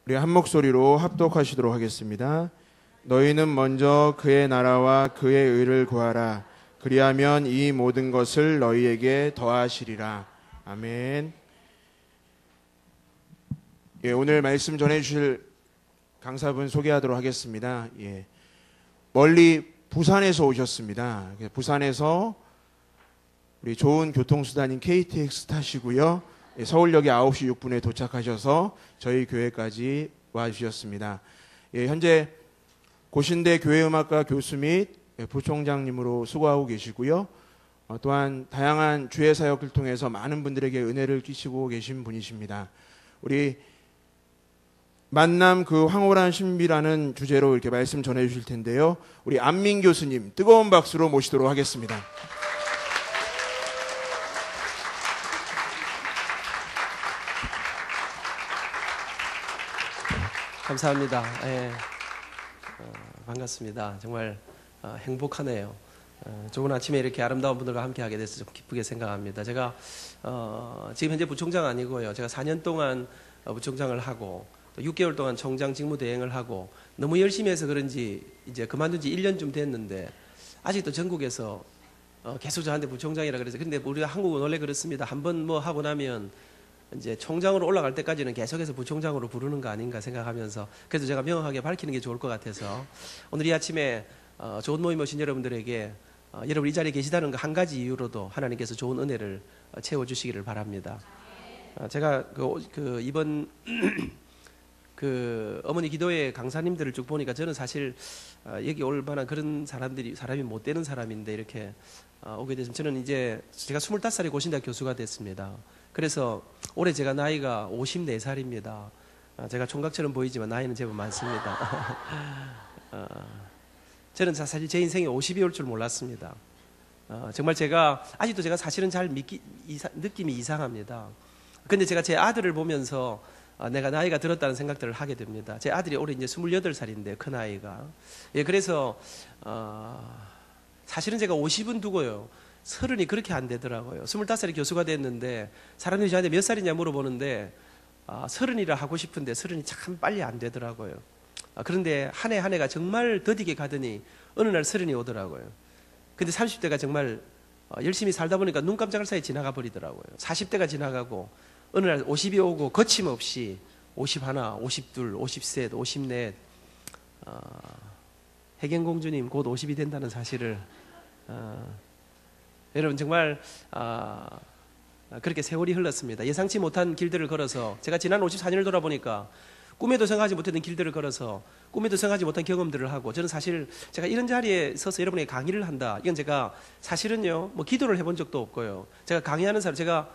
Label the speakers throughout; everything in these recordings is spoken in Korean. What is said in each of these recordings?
Speaker 1: 우리 한 목소리로 합독하시도록 하겠습니다. 너희는 먼저 그의 나라와 그의 의를 구하라. 그리하면 이 모든 것을 너희에게 더하시리라. 아멘. 예, 오늘 말씀 전해주실 강사분 소개하도록 하겠습니다. 예, 멀리 부산에서 오셨습니다. 부산에서 우리 좋은 교통수단인 KTX 타시고요. 예, 서울역에 9시 6분에 도착하셔서 저희 교회까지 와주셨습니다. 예, 현재 고신대 교회음악과 교수 및 부총장님으로 수고하고 계시고요. 또한 다양한 주의 사역을 통해서 많은 분들에게 은혜를 끼치고 계신 분이십니다. 우리 만남 그 황홀한 신비라는 주제로 이렇게 말씀 전해 주실 텐데요. 우리 안민 교수님 뜨거운 박수로 모시도록 하겠습니다.
Speaker 2: 감사합니다. 예, 반갑습니다. 정말 행복하네요. 좋은 아침에 이렇게 아름다운 분들과 함께하게 돼서 좀 기쁘게 생각합니다. 제가 지금 현재 부총장 아니고요. 제가 4년 동안 부총장을 하고 또 6개월 동안 총장 직무 대행을 하고 너무 열심히 해서 그런지 이제 그만둔 지 1년쯤 됐는데 아직도 전국에서 계속 저한테 부총장이라 그래서 근데 우리가 한국은 원래 그렇습니다. 한번 뭐 하고 나면 이제 총장으로 올라갈 때까지는 계속해서 부총장으로 부르는 거 아닌가 생각하면서 그래서 제가 명확하게 밝히는 게 좋을 것 같아서 오늘 이 아침에 좋은 모임 오신 여러분들에게 여러분 이 자리에 계시다는 거 한 가지 이유로도 하나님께서 좋은 은혜를 채워주시기를 바랍니다. 제가 이번 어머니 기도회 강사님들을 쭉 보니까 저는 사실 여기 올 만한 그런 사람이 못 되는 사람인데 이렇게 오게 됐으면 저는 이제 제가 25살에 고신대학 교수가 됐습니다. 그래서 올해 제가 나이가 54살입니다. 제가 총각처럼 보이지만 나이는 제법 많습니다. 저는 사실 제 인생이 50이 올 줄 몰랐습니다. 정말 아직도 제가 사실은 잘 느낌이 이상합니다. 근데 제가 제 아들을 보면서 내가 나이가 들었다는 생각들을 하게 됩니다. 제 아들이 올해 이제 28살인데 큰 아이가. 예, 그래서 사실은 제가 50은 두고요. 30이 그렇게 안 되더라고요. 25살에 교수가 됐는데 사람들이 저한테 몇 살이냐 물어보는데 30이라 하고 싶은데 30이 참 빨리 안 되더라고요. 그런데 한 해 한 해가 정말 더디게 가더니 어느 날 30이 오더라고요. 근데 30대가 정말 열심히 살다 보니까 눈 깜짝할 사이에 지나가 버리더라고요. 40대가 지나가고 어느 날 50이 오고 거침없이 51, 52, 53, 54 혜경공주님 곧 50이 된다는 사실을 여러분 정말 그렇게 세월이 흘렀습니다. 예상치 못한 길들을 걸어서 제가 지난 54년을 돌아보니까 꿈에도 생각하지 못했던 길들을 걸어서 꿈에도 생각하지 못한 경험들을 하고 저는 사실 제가 이런 자리에 서서 여러분에게 강의를 한다. 이건 제가 사실은요 뭐 기도를 해본 적도 없고요. 제가 강의하는 사람 제가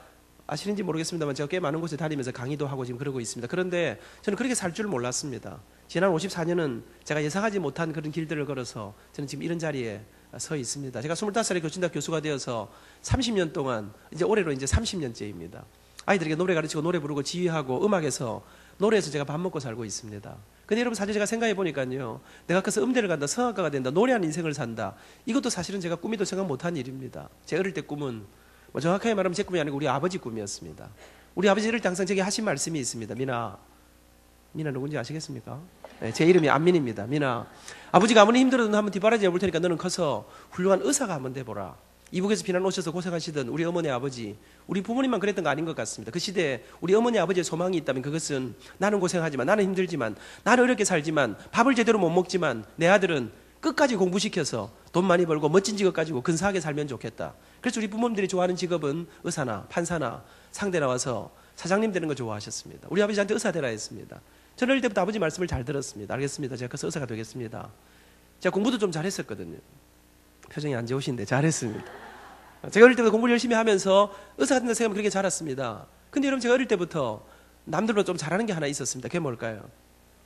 Speaker 2: 아시는지 모르겠습니다만 제가 꽤 많은 곳에 다니면서 강의도 하고 지금 그러고 있습니다. 그런데 저는 그렇게 살 줄 몰랐습니다. 지난 54년은 제가 예상하지 못한 그런 길들을 걸어서 저는 지금 이런 자리에 서 있습니다. 제가 25살에 교신대학 교수가 되어서 30년 동안 이제 올해로 이제 30년째입니다. 아이들에게 노래 가르치고 노래 부르고 지휘하고 음악에서 노래에서 제가 밥 먹고 살고 있습니다. 근데 여러분 사실 제가 생각해 보니까요. 내가 커서 음대를 간다, 성악가가 된다, 노래하는 인생을 산다. 이것도 사실은 제가 꿈에도 생각 못한 일입니다. 제 어릴 때 꿈은 뭐 정확하게 말하면 제 꿈이 아니고 우리 아버지 꿈이었습니다. 우리 아버지 이럴 때 항상 제게 하신 말씀이 있습니다. 미나 누군지 아시겠습니까? 네, 제 이름이 안민입니다. 미나, 아버지가 아무리 힘들어도 한번 뒷바라지 해볼 테니까 너는 커서 훌륭한 의사가 한번 돼보라. 이북에서 피난 오셔서 고생하시던 우리 어머니 아버지, 우리 부모님만 그랬던 거 아닌 것 같습니다. 그 시대에 우리 어머니 아버지의 소망이 있다면 그것은 나는 고생하지만, 나는 힘들지만, 나는 어렵게 살지만, 밥을 제대로 못 먹지만 내 아들은 끝까지 공부시켜서 돈 많이 벌고 멋진 직업 가지고 근사하게 살면 좋겠다. 그래서 우리 부모님들이 좋아하는 직업은 의사나 판사나 상대 나와서 사장님 되는 거 좋아하셨습니다. 우리 아버지 저한테 의사 되라 했습니다. 저는 어릴 때부터 아버지 말씀을 잘 들었습니다. 알겠습니다. 제가 커서 의사가 되겠습니다. 제가 공부도 좀 잘했었거든요. 표정이 안 좋으신데 잘했습니다. 제가 어릴 때부터 공부를 열심히 하면서 의사가 된다 생각하면 그렇게 자랐습니다. 근데 여러분 제가 어릴 때부터 남들보다 좀 잘하는 게 하나 있었습니다. 그게 뭘까요?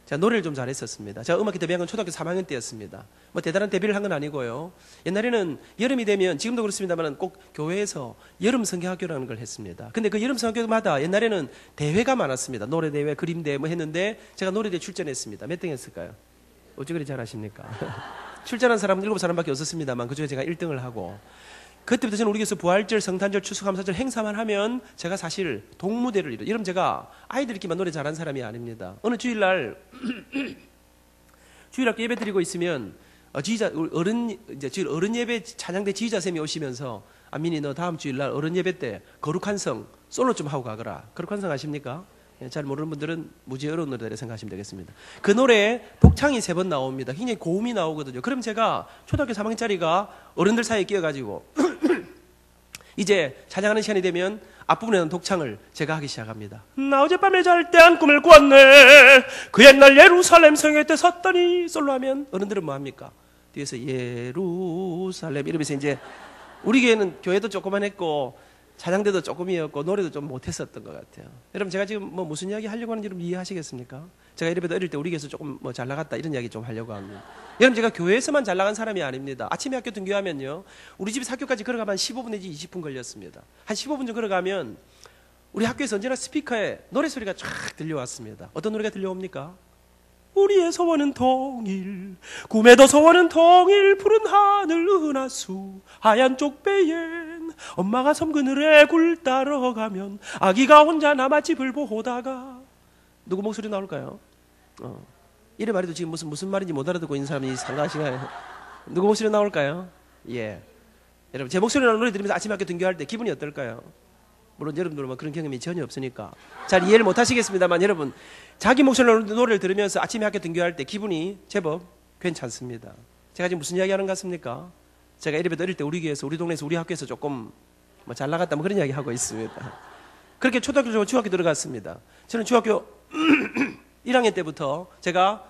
Speaker 2: 제가 노래를 좀 잘했었습니다. 제가 음악회 데뷔한 건 초등학교 3학년 때였습니다. 뭐 대단한 데뷔를 한 건 아니고요. 옛날에는 여름이 되면 지금도 그렇습니다만 꼭 교회에서 여름 성경학교라는 걸 했습니다. 근데 그 여름 성경학교마다 옛날에는 대회가 많았습니다. 노래 대회, 그림 대회 뭐 했는데 제가 노래 대회 출전했습니다. 몇 등 했을까요? 어찌 그리 잘하십니까? 출전한 사람은 7사람밖에 없었습니다만 그중에 제가 1등을 하고 그때부터 저는 우리 교회에서 부활절, 성탄절, 추수감사절 행사만 하면 제가 사실 동무대를 이뤄. 여러분 제가 아이들끼리만 노래 잘하는 사람이 아닙니다. 어느 주일날 주일학교 예배 드리고 있으면 지휘자 어른 예배 찬양대 지휘자 쌤이 오시면서 안민이 너 다음 주일날 어른 예배 때 거룩한 성 솔로 좀 하고 가거라. 거룩한 성 아십니까? 잘 모르는 분들은 무지 어려운 노래를 생각하시면 되겠습니다. 그 노래에 복창이 3번 나옵니다. 굉장히 고음이 나오거든요. 그럼 제가 초등학교 3학년짜리가 어른들 사이에 끼어가지고 이제 찬양하는 시간이 되면 앞부분에는 독창을 제가 하기 시작합니다. 나 어젯밤에 잘 때 한 꿈을 꿨네. 그 옛날 예루살렘 성에 때 섰더니 솔로 하면 어른들은 뭐 합니까? 뒤에서 예루살렘 이러면서 이제 우리 교회도 조그만했고 찬양대도 조금이었고 노래도 좀 못했었던 것 같아요. 여러분 제가 지금 뭐 무슨 이야기 하려고 하는지 여러분 이해하시겠습니까? 제가 이래봬도 어릴 때 우리 교회에서 조금 뭐 잘 나갔다 이런 이야기 좀 하려고 합니다. 여러분 제가 교회에서만 잘 나간 사람이 아닙니다. 아침에 학교 등교하면요 우리 집에서 학교까지 걸어가면 한 15분 내지 20분 걸렸습니다. 한 15분 정도 걸어가면 우리 학교에서 언제나 스피커에 노래소리가 쫙 들려왔습니다. 어떤 노래가 들려옵니까? 우리의 소원은 통일, 꿈에도 소원은 통일, 푸른 하늘 은하수, 하얀 쪽배엔 엄마가 섬 그늘에 굴 따러 가면 아기가 혼자 남아 집을 보다가 누구 목소리 나올까요? 이래 말해도 지금 무슨 말인지 못 알아듣고 있는 사람이 상가하시나요? 누구 목소리 나올까요? 예. 여러분 제 목소리 나는 노래 들으면서 아침 학교 등교할 때 기분이 어떨까요? 물론 여러분들은 뭐 그런 경험이 전혀 없으니까 잘 이해를 못 하시겠습니다만 여러분 자기 목소리로 노래를 들으면서 아침에 학교 등교할 때 기분이 제법 괜찮습니다. 제가 지금 무슨 이야기 하는 것 같습니까? 제가 이래봬도 어릴 때 우리 교회에서 우리 동네에서 우리 학교에서 조금 뭐 잘 나갔다 뭐 그런 이야기 하고 있습니다. 그렇게 초등학교 중학교 들어갔습니다. 저는 중학교 1학년 때부터 제가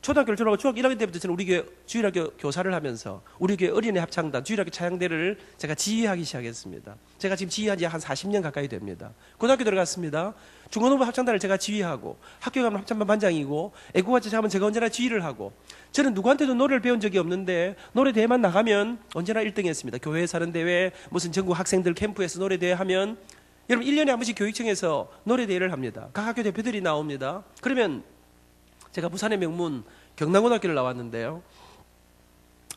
Speaker 2: 초등학교를 졸업하고 중학교 1학년 때부터 저는 우리 교회 주일학교 교사를 하면서 우리 교회 어린이 합창단 주일학교 찬양대를 제가 지휘하기 시작했습니다. 제가 지금 지휘한 지 한 40년 가까이 됩니다. 고등학교 들어갔습니다. 중고등부 합창단을 제가 지휘하고 학교 가면 합창반 반장이고 애국가채 하면 제가 언제나 지휘를 하고 저는 누구한테도 노래를 배운 적이 없는데 노래 대회만 나가면 언제나 1등 했습니다. 교회에서 하는 대회 무슨 전국 학생들 캠프에서 노래 대회 하면 여러분 1년에 한 번씩 교육청에서 노래 대회를 합니다. 각 학교 대표들이 나옵니다. 그러면 제가 부산의 명문 경남고등학교를 나왔는데요.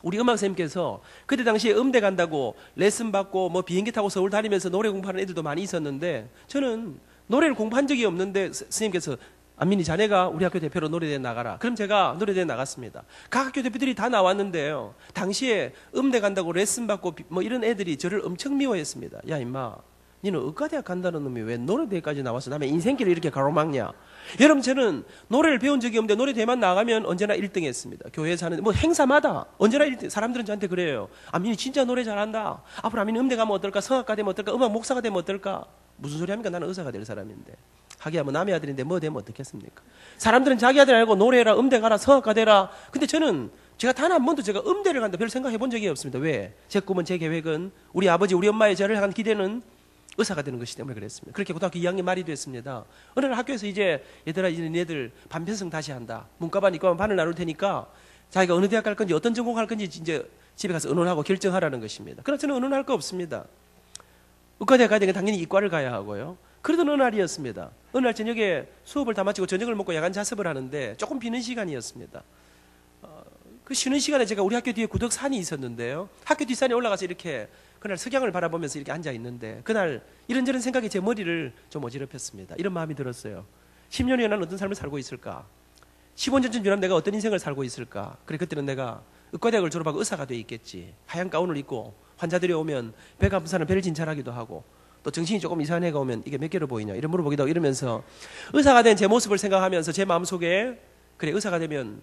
Speaker 2: 우리 음악선생님께서 그때 당시에 음대 간다고 레슨 받고 뭐 비행기 타고 서울 다니면서 노래 공부하는 애들도 많이 있었는데 저는 노래를 공부한 적이 없는데 선생님께서 안민이 자네가 우리 학교 대표로 노래대회 나가라. 그럼 제가 노래대회 나갔습니다. 각 학교 대표들이 다 나왔는데요. 당시에 음대 간다고 레슨 받고 뭐 이런 애들이 저를 엄청 미워했습니다. 야 임마 니는 의과대학 간다는 놈이 왜 노래대회까지 나와서 남의 인생길을 이렇게 가로막냐. 여러분 저는 노래를 배운 적이 없는데 노래대회만 나가면 언제나 1등 했습니다. 교회에서 하는 뭐 행사마다 언제나 1등. 사람들은 저한테 그래요. 안민이 진짜 노래 잘한다. 앞으로 안민이 음대 가면 어떨까? 성악가 되면 어떨까? 음악 목사가 되면 어떨까? 무슨 소리 합니까? 나는 의사가 될 사람인데. 하기야 뭐 남의 아들인데 뭐 되면 어떻겠습니까? 사람들은 자기 아들 알고 노래해라, 음대 가라, 성악가 되라. 근데 저는 제가 단 한 번도 제가 음대를 간다 별 생각해 본 적이 없습니다. 왜? 제 꿈은 제 계획은 우리 아버지 우리 엄마의 저를 향한 기대는 의사가 되는 것이 때문에 그랬습니다. 그렇게 고등학교 2학년 말이 됐습니다. 어느 날 학교에서 이제 얘들아 이제 니네들 반편성 다시 한다. 문과반 이과반 반을 나눌 테니까 자기가 어느 대학 갈 건지 어떤 전공 할 건지 이제 집에 가서 의논하고 결정하라는 것입니다. 그러나 저는 의논할 거 없습니다. 의과대학 가야 되니까 당연히 이과를 가야 하고요. 그러던 어느 날이었습니다. 어느 날 저녁에 수업을 다 마치고 저녁을 먹고 야간 자습을 하는데 조금 비는 시간이었습니다. 그 쉬는 시간에 제가 우리 학교 뒤에 구덕산이 있었는데요. 학교 뒷산에 올라가서 이렇게 그날 석양을 바라보면서 이렇게 앉아 있는데 그날 이런저런 생각이 제 머리를 좀 어지럽혔습니다. 이런 마음이 들었어요. 10년 후에 난 어떤 삶을 살고 있을까? 15년 전 지나면 내가 어떤 인생을 살고 있을까? 그래 그때는 내가 의과대학을 졸업하고 의사가 돼 있겠지. 하얀 가운을 입고 환자들이 오면 배가 아픈 사람 배를 진찰하기도 하고 또 정신이 조금 이상한 애가 오면 이게 몇 개로 보이냐 이런 물어보기도 하고 이러면서 의사가 된 제 모습을 생각하면서 제 마음속에 그래 의사가 되면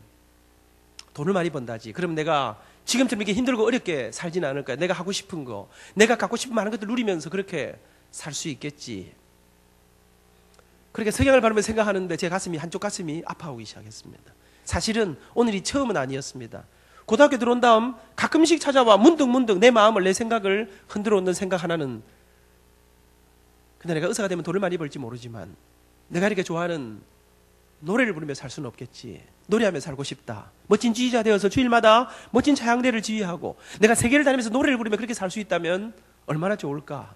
Speaker 2: 돈을 많이 번다지. 그럼 내가 지금처럼 이렇게 힘들고 어렵게 살지는 않을 거야. 내가 하고 싶은 거, 내가 갖고 싶은 많은 것들 누리면서 그렇게 살 수 있겠지. 그렇게 석양을 바라면서 생각하는데 제 가슴이 한쪽 가슴이 아파오기 시작했습니다. 사실은 오늘이 처음은 아니었습니다. 고등학교 들어온 다음 가끔씩 찾아와 문득문득 내 마음을 내 생각을 흔들어 놓는 생각 하나는 근데 내가 의사가 되면 돈을 많이 벌지 모르지만 내가 이렇게 좋아하는 노래를 부르며 살 수는 없겠지. 노래하며 살고 싶다. 멋진 지휘자 되어서 주일마다 멋진 찬양대를 지휘하고 내가 세계를 다니면서 노래를 부르며 그렇게 살 수 있다면 얼마나 좋을까?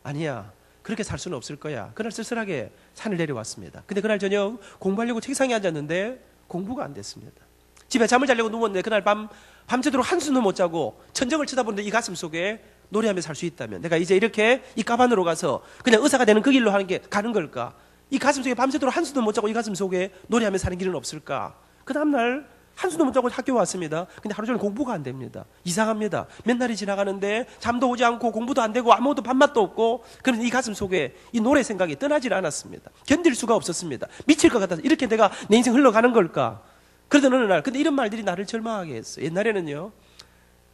Speaker 2: 아니야. 그렇게 살 수는 없을 거야. 그날 쓸쓸하게 산을 내려왔습니다. 근데 그날 저녁 공부하려고 책상에 앉았는데 공부가 안 됐습니다. 집에 잠을 자려고 누웠는데 그날 밤새도록 한숨도 못 자고 천정을 쳐다보는데 이 가슴 속에 노래하며 살 수 있다면 내가 이제 이렇게 이 가반으로 가서 그냥 의사가 되는 그 길로 가는 걸까? 이 가슴 속에 밤새도록 한숨도 못 자고 이 가슴 속에 노래하며 사는 길은 없을까? 그 다음날 한숨도 못 자고 학교 왔습니다. 근데 하루 종일 공부가 안 됩니다. 이상합니다. 몇 날이 지나가는데 잠도 오지 않고 공부도 안 되고 아무것도 밥맛도 없고 그런데 이 가슴 속에 이 노래 생각이 떠나질 않았습니다. 견딜 수가 없었습니다. 미칠 것 같아서 이렇게 내가 내 인생 흘러가는 걸까? 그러던 어느 날 근데 이런 말들이 나를 절망하게 했어요. 옛날에는요.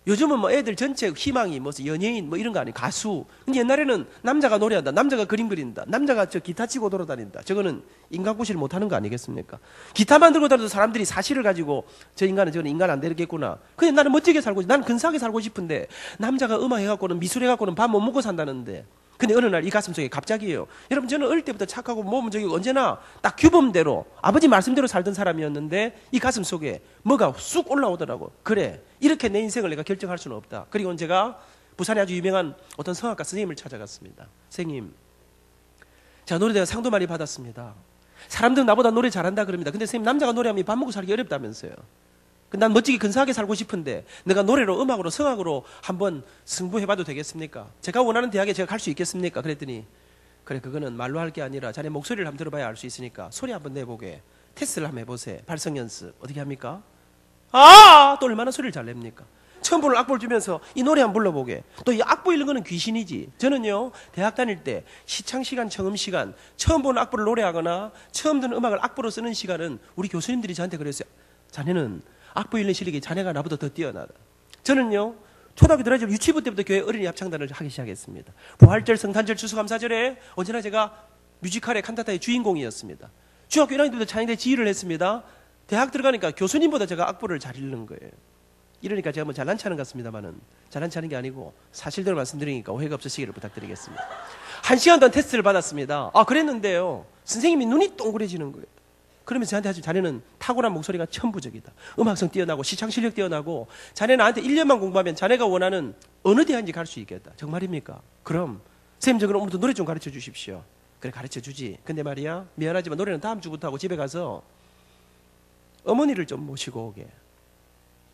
Speaker 2: 요즘은 뭐 애들 전체 희망이 뭐 연예인 뭐 이런 거 아니에요. 가수. 근데 옛날에는 남자가 노래한다. 남자가 그림 그린다. 남자가 저 기타 치고 돌아다닌다. 저거는 인간구실을 못하는 거 아니겠습니까? 기타만 들고 다녀도 사람들이 사실을 가지고 저거는 인간 안 되겠구나. 근데 나는 멋지게 살고 나는 근사하게 살고 싶은데 남자가 음악 해갖고는 미술 해갖고는 밥 못 먹고 산다는데 근데 어느 날 이 가슴 속에 갑자기요. 여러분 저는 어릴 때부터 착하고 몸은 저기 언제나 딱 규범대로 아버지 말씀대로 살던 사람이었는데 이 가슴 속에 뭐가 쑥 올라오더라고. 그래 이렇게 내 인생을 내가 결정할 수는 없다. 그리고 제가 부산에 아주 유명한 어떤 성악가 선생님을 찾아갔습니다. 선생님 제가 노래대회 상도 많이 받았습니다. 사람들은 나보다 노래 잘한다 그럽니다. 근데 선생님 남자가 노래하면 밥 먹고 살기 어렵다면서요. 난 멋지게 근사하게 살고 싶은데 내가 노래로 음악으로 성악으로 한번 승부해봐도 되겠습니까? 제가 원하는 대학에 제가 갈 수 있겠습니까? 그랬더니 그래 그거는 말로 할 게 아니라 자네 목소리를 한번 들어봐야 알 수 있으니까 소리 한번 내보게 테스트를 한번 해보세요. 발성 연습 어떻게 합니까? 또 얼마나 소리를 잘 냅니까? 처음 부를 악보를 주면서 이 노래 한번 불러보게. 또 이 악보 읽는 거는 귀신이지. 저는요 대학 다닐 때 시창시간 청음시간 처음 보는 악보를 노래하거나 처음 듣는 음악을 악보로 쓰는 시간은 우리 교수님들이 저한테 그랬어요. 자네는 악보 읽는 실력이 자네가 나보다 더 뛰어나다. 저는요 초등학교 들어가지고 유치부 때부터 교회 어린이 합창단을 하기 시작했습니다. 부활절, 성탄절, 추수감사절에 언제나 제가 뮤지컬의 칸타타의 주인공이었습니다. 중학교 1학년 때부터 찬양대 지휘를 했습니다. 대학 들어가니까 교수님보다 제가 악보를 잘 읽는 거예요. 이러니까 제가 뭐 잘난 체하는 것 같습니다만은 잘난 체하는 게 아니고 사실대로 말씀드리니까 오해가 없으시기를 부탁드리겠습니다. 1시간 동안 테스트를 받았습니다. 그랬는데요 선생님이 눈이 동그래지는 거예요. 그러면서 저한테 하시면 자네는 탁월한 목소리가 천부적이다. 음악성 뛰어나고 시창 실력 뛰어나고 자네 나한테 1년만 공부하면 자네가 원하는 어느 대학인지 갈 수 있겠다. 정말입니까? 그럼 선생님 저 그럼 오늘도 노래 좀 가르쳐 주십시오. 그래 가르쳐 주지. 근데 말이야 미안하지만 노래는 다음 주부터 하고 집에 가서 어머니를 좀 모시고 오게.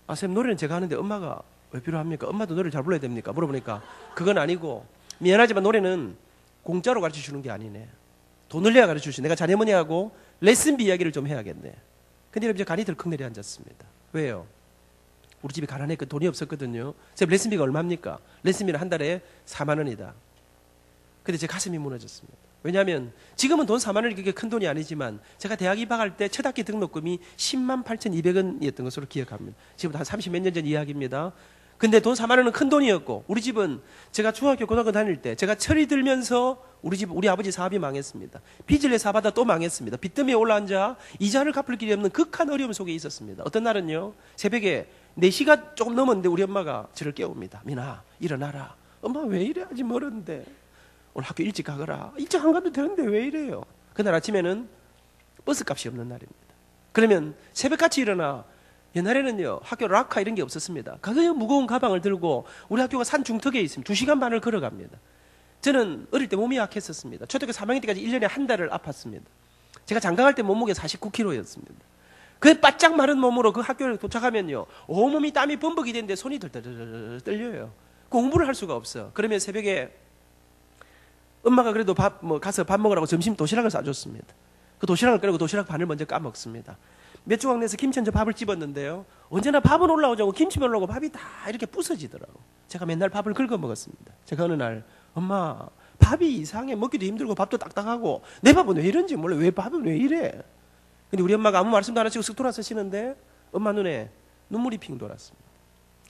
Speaker 2: 선생님 노래는 제가 하는데 엄마가 왜 필요합니까? 엄마도 노래를 잘 불러야 됩니까? 물어보니까 그건 아니고 미안하지만 노래는 공짜로 가르쳐 주는 게 아니네. 돈을 내야 가르쳐 주시. 내가 자네머니하고 레슨비 이야기를 좀 해야겠네. 근데 이제 간이 덜컥 내려앉았습니다. 왜요? 우리 집이 가난했고 돈이 없었거든요. 선생님 레슨비가 얼마입니까? 레슨비는 한 달에 4만 원이다. 근데 제 가슴이 무너졌습니다. 왜냐하면 지금은 돈 4만 원이 그렇게 큰 돈이 아니지만 제가 대학 입학할 때 첫 학기 등록금이 10만 8,200원이었던 것으로 기억합니다. 지금부터 한 30몇 년 전 이야기입니다. 근데 돈 4만 원은 큰 돈이었고 우리 집은 제가 중학교 고등학교 다닐 때 제가 철이 들면서 우리 아버지 사업이 망했습니다. 빚을 내 사업하다 또 망했습니다. 빚더미에 올라앉아 이자를 갚을 길이 없는 극한 어려움 속에 있었습니다. 어떤 날은요 새벽에 4시가 조금 넘었는데 우리 엄마가 저를 깨웁니다. 민아 일어나라. 엄마 왜 이래? 아직 멀었는데 오늘 학교 일찍 가거라. 일찍 안 가도 되는데 왜 이래요? 그날 아침에는 버스값이 없는 날입니다. 그러면 새벽같이 일어나. 옛날에는요 학교 락카 이런 게 없었습니다. 가서 무거운 가방을 들고 우리 학교가 산 중턱에 있습니다. 2시간 반을 걸어갑니다. 저는 어릴 때 몸이 약했었습니다. 초등학교 3학년 때까지 1년에 한 달을 아팠습니다. 제가 장가갈 때 몸무게 49kg였습니다. 그 바짝 마른 몸으로 그 학교에 도착하면요 온몸이 땀이 범벅이 되는데 손이 덜덜덜 떨려요. 공부를 할 수가 없어. 그러면 새벽에 엄마가 그래도 가서 밥 먹으라고 점심 도시락을 싸줬습니다. 그 도시락을 끓이고 도시락 반을 먼저 까먹습니다. 몇 조각 내서 김치 얹어 밥을 집었는데요 언제나 밥은 올라오자고 김치만 올라오고 밥이 다 이렇게 부서지더라고. 제가 맨날 밥을 긁어 먹었습니다. 제가 어느 날 엄마 밥이 이상해. 먹기도 힘들고 밥도 딱딱하고 내 밥은 왜 이런지 몰라. 왜 밥은 왜 이래. 근데 우리 엄마가 아무 말씀도 안 하시고 쓱 돌아서시는데 엄마 눈에 눈물이 핑 돌았습니다.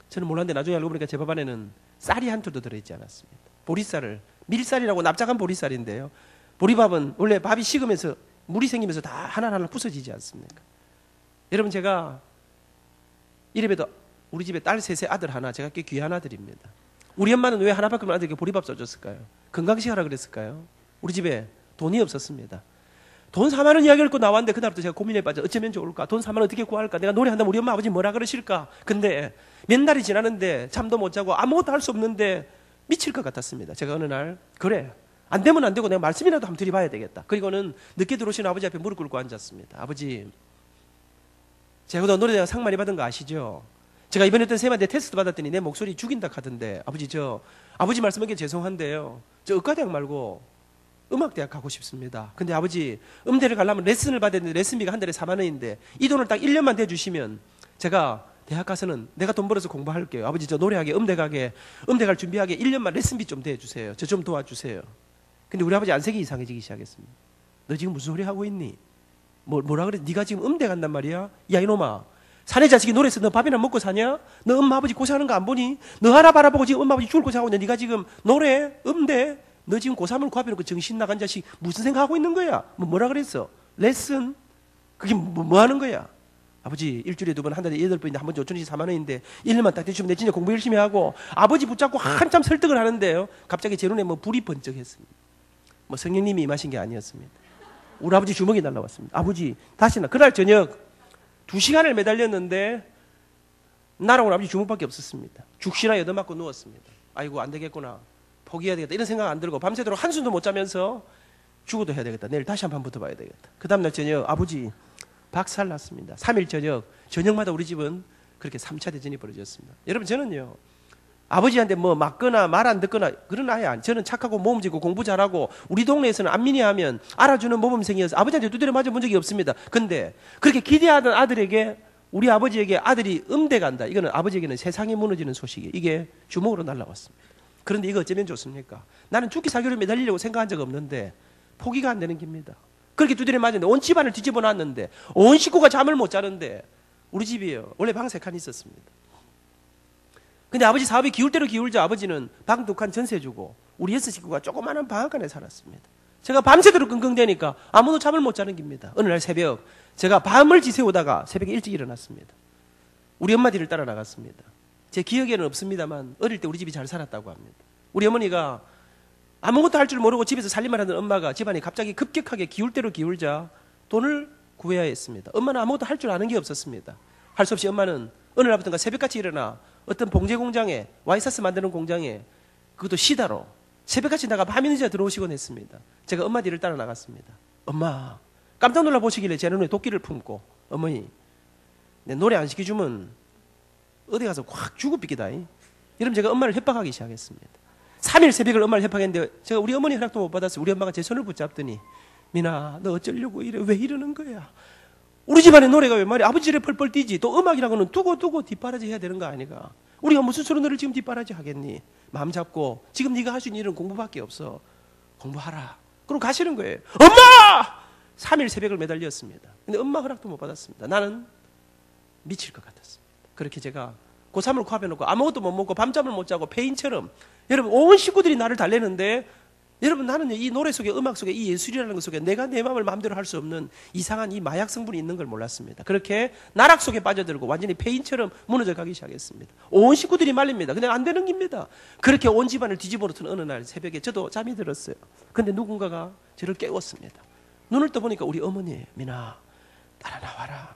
Speaker 2: 저는 몰랐는데 나중에 알고 보니까 제 밥 안에는 쌀이 한 톨도 들어있지 않았습니다. 보리쌀을 밀쌀이라고 납작한 보리쌀인데요 보리밥은 원래 밥이 식으면서 물이 생기면서 다 하나하나 부서지지 않습니까? 여러분 제가 이래봬도 우리 집에 딸 셋에 아들 하나 제가 꽤 귀한 아들입니다. 우리 엄마는 왜 하나밖에 없는 아들에게 보리밥 써줬을까요? 건강식 하라 그랬을까요? 우리 집에 돈이 없었습니다. 돈 4만 원 이야기를 듣고 나왔는데 그날부터 제가 고민에 빠져 어쩌면 좋을까? 돈 4만 원 어떻게 구할까? 내가 노래한다면 우리 엄마 아버지 뭐라 그러실까? 근데 몇 날이 지났는데 잠도 못 자고 아무것도 할 수 없는데 미칠 것 같았습니다. 제가 어느 날 그래 안 되면 안 되고 내가 말씀이라도 한번 드려봐야 되겠다. 그리고는 늦게 들어오신 아버지 앞에 무릎 꿇고 앉았습니다. 아버지 제가 그동안 노래대회 상 많이 받은 거 아시죠? 제가 이번에 어떤 쌤한테 테스트 받았더니 내 목소리 죽인다 하던데, 아버지 말씀하기 죄송한데요. 저 의과대학 말고 음악대학 가고 싶습니다. 근데 아버지, 음대를 가려면 레슨을 받아야 되는데 레슨비가 한 달에 4만 원인데 이 돈을 딱 1년만 대주시면 제가 대학 가서는 내가 돈 벌어서 공부할게요. 아버지, 저 노래하게, 음대 갈 준비하게 1년만 레슨비 좀 대주세요. 저 좀 도와주세요. 근데 우리 아버지 안색이 이상해지기 시작했습니다. 너 지금 무슨 소리 하고 있니? 뭐라 그래? 네가 지금 음대 간단 말이야? 야, 이놈아. 사내 자식이 노래해서 너 밥이나 먹고 사냐? 너 엄마 아버지 고생하는 거 안 보니? 너 하나 바라보고 지금 엄마 아버지 죽을 고생하고 있냐? 네가 지금 노래, 음대, 너 지금 고3을 구합해놓고 정신 나간 자식 무슨 생각하고 있는 거야? 뭐라 그랬어? 레슨? 그게 뭐 하는 거야? 아버지, 일주일에 2번, 한 달에 8번인데 한 번에 5천원씩 4만 원인데 1년만 딱 대주면 내 진짜 공부 열심히 하고 아버지 붙잡고 한참 설득을 하는데요. 갑자기 제 눈에 불이 번쩍했습니다. 성령님이 임하신 게 아니었습니다. 우리 아버지 주먹이 날라왔습니다. 아버지, 다시나. 그날 저녁 2시간을 매달렸는데 나랑 우리 아버지 주먹밖에 없었습니다. 죽시나 여덟맞고 누웠습니다. 아이고, 안 되겠구나. 포기해야 되겠다. 이런 생각 안 들고 밤새도록 한숨도 못 자면서 죽어도 해야 되겠다. 내일 다시 한번 붙어봐야 되겠다. 그 다음날 저녁 아버지 박살났습니다. 3일 저녁마다 우리 집은 그렇게 3차 대전이 벌어졌습니다. 여러분, 저는요, 아버지한테 맞거나 말 안 듣거나 그런 아이 아니. 저는 착하고 모범지고 공부 잘하고 우리 동네에서는 안민이 하면 알아주는 모범생이어서 아버지한테 두드려 맞아 본 적이 없습니다. 근데 그렇게 기대하던 아들에게, 우리 아버지에게 아들이 음대 간다. 이거는 아버지에게는 세상이 무너지는 소식이에요. 이게 주먹으로 날라왔습니다. 그런데 이거 어쩌면 좋습니까? 나는 죽기 살기로 매달리려고 생각한 적 없는데 포기가 안 되는 겁니다. 그렇게 두드려 맞았는데 온 집안을 뒤집어 놨는데 온 식구가 잠을 못 자는데 우리 집이요, 원래 방 3칸 있었습니다. 근데 아버지 사업이 기울 대로 기울자 아버지는 방 2칸 전세 주고 우리 6식구가 조그마한 방 안에 살았습니다. 제가 밤새도록 끙끙대니까 아무도 잠을 못 자는 겁니다. 어느 날 새벽 제가 밤을 지새우다가 새벽에 일찍 일어났습니다. 우리 엄마 뒤를 따라 나갔습니다. 제 기억에는 없습니다만 어릴 때 우리 집이 잘 살았다고 합니다. 우리 어머니가 아무것도 할 줄 모르고 집에서 살림을 하던 엄마가 집안이 갑자기 급격하게 기울 대로 기울자 돈을 구해야 했습니다. 엄마는 아무것도 할 줄 아는 게 없었습니다. 할 수 없이 엄마는 어느 날부터가 새벽같이 일어나 어떤 봉제 공장에, 와이셔츠 만드는 공장에, 그것도 시다로 새벽같이 나가 밤이 늦어 들어오시곤 했습니다. 제가 엄마 뒤를 따라 나갔습니다. 엄마, 깜짝 놀라 보시길래 제 눈에 도끼를 품고, 어머니, 내 노래 안 시켜주면 어디 가서 확 죽어 삐기다. 이러면 제가 엄마를 협박하기 시작했습니다. 3일 새벽을 엄마를 협박했는데 제가 우리 어머니 허락도 못 받았어요. 우리 엄마가 제 손을 붙잡더니, 미나, 너 어쩌려고 이래? 왜 이러는 거야? 우리 집안에 노래가 왜 말이야? 아버지를 펄펄 뛰지. 또 음악이라고는 두고 뒷바라지 해야 되는 거 아니가? 우리가 무슨 소리 너를 지금 뒷바라지 하겠니? 마음 잡고 지금 네가 할 수 있는 일은 공부밖에 없어. 공부하라. 그럼 가시는 거예요. 엄마! 3일 새벽을 매달렸습니다. 근데 엄마 허락도 못 받았습니다. 나는 미칠 것 같았습니다. 그렇게 제가 고3을 코앞에 놓고 아무것도 못 먹고 밤잠을 못 자고 폐인처럼, 여러분, 온 식구들이 나를 달래는데, 여러분, 나는 이 노래 속에, 음악 속에, 이 예술이라는 것 속에 내가 내 마음을 마음대로 할 수 없는 이상한 이 마약 성분이 있는 걸 몰랐습니다. 그렇게 나락 속에 빠져들고 완전히 폐인처럼 무너져 가기 시작했습니다. 온 식구들이 말립니다. 근데 안 되는 겁니다. 그렇게 온 집안을 뒤집어 놓던 어느 날 새벽에 저도 잠이 들었어요. 근데 누군가가 저를 깨웠습니다. 눈을 떠보니까 우리 어머니예요. 미나, 따라 나와라.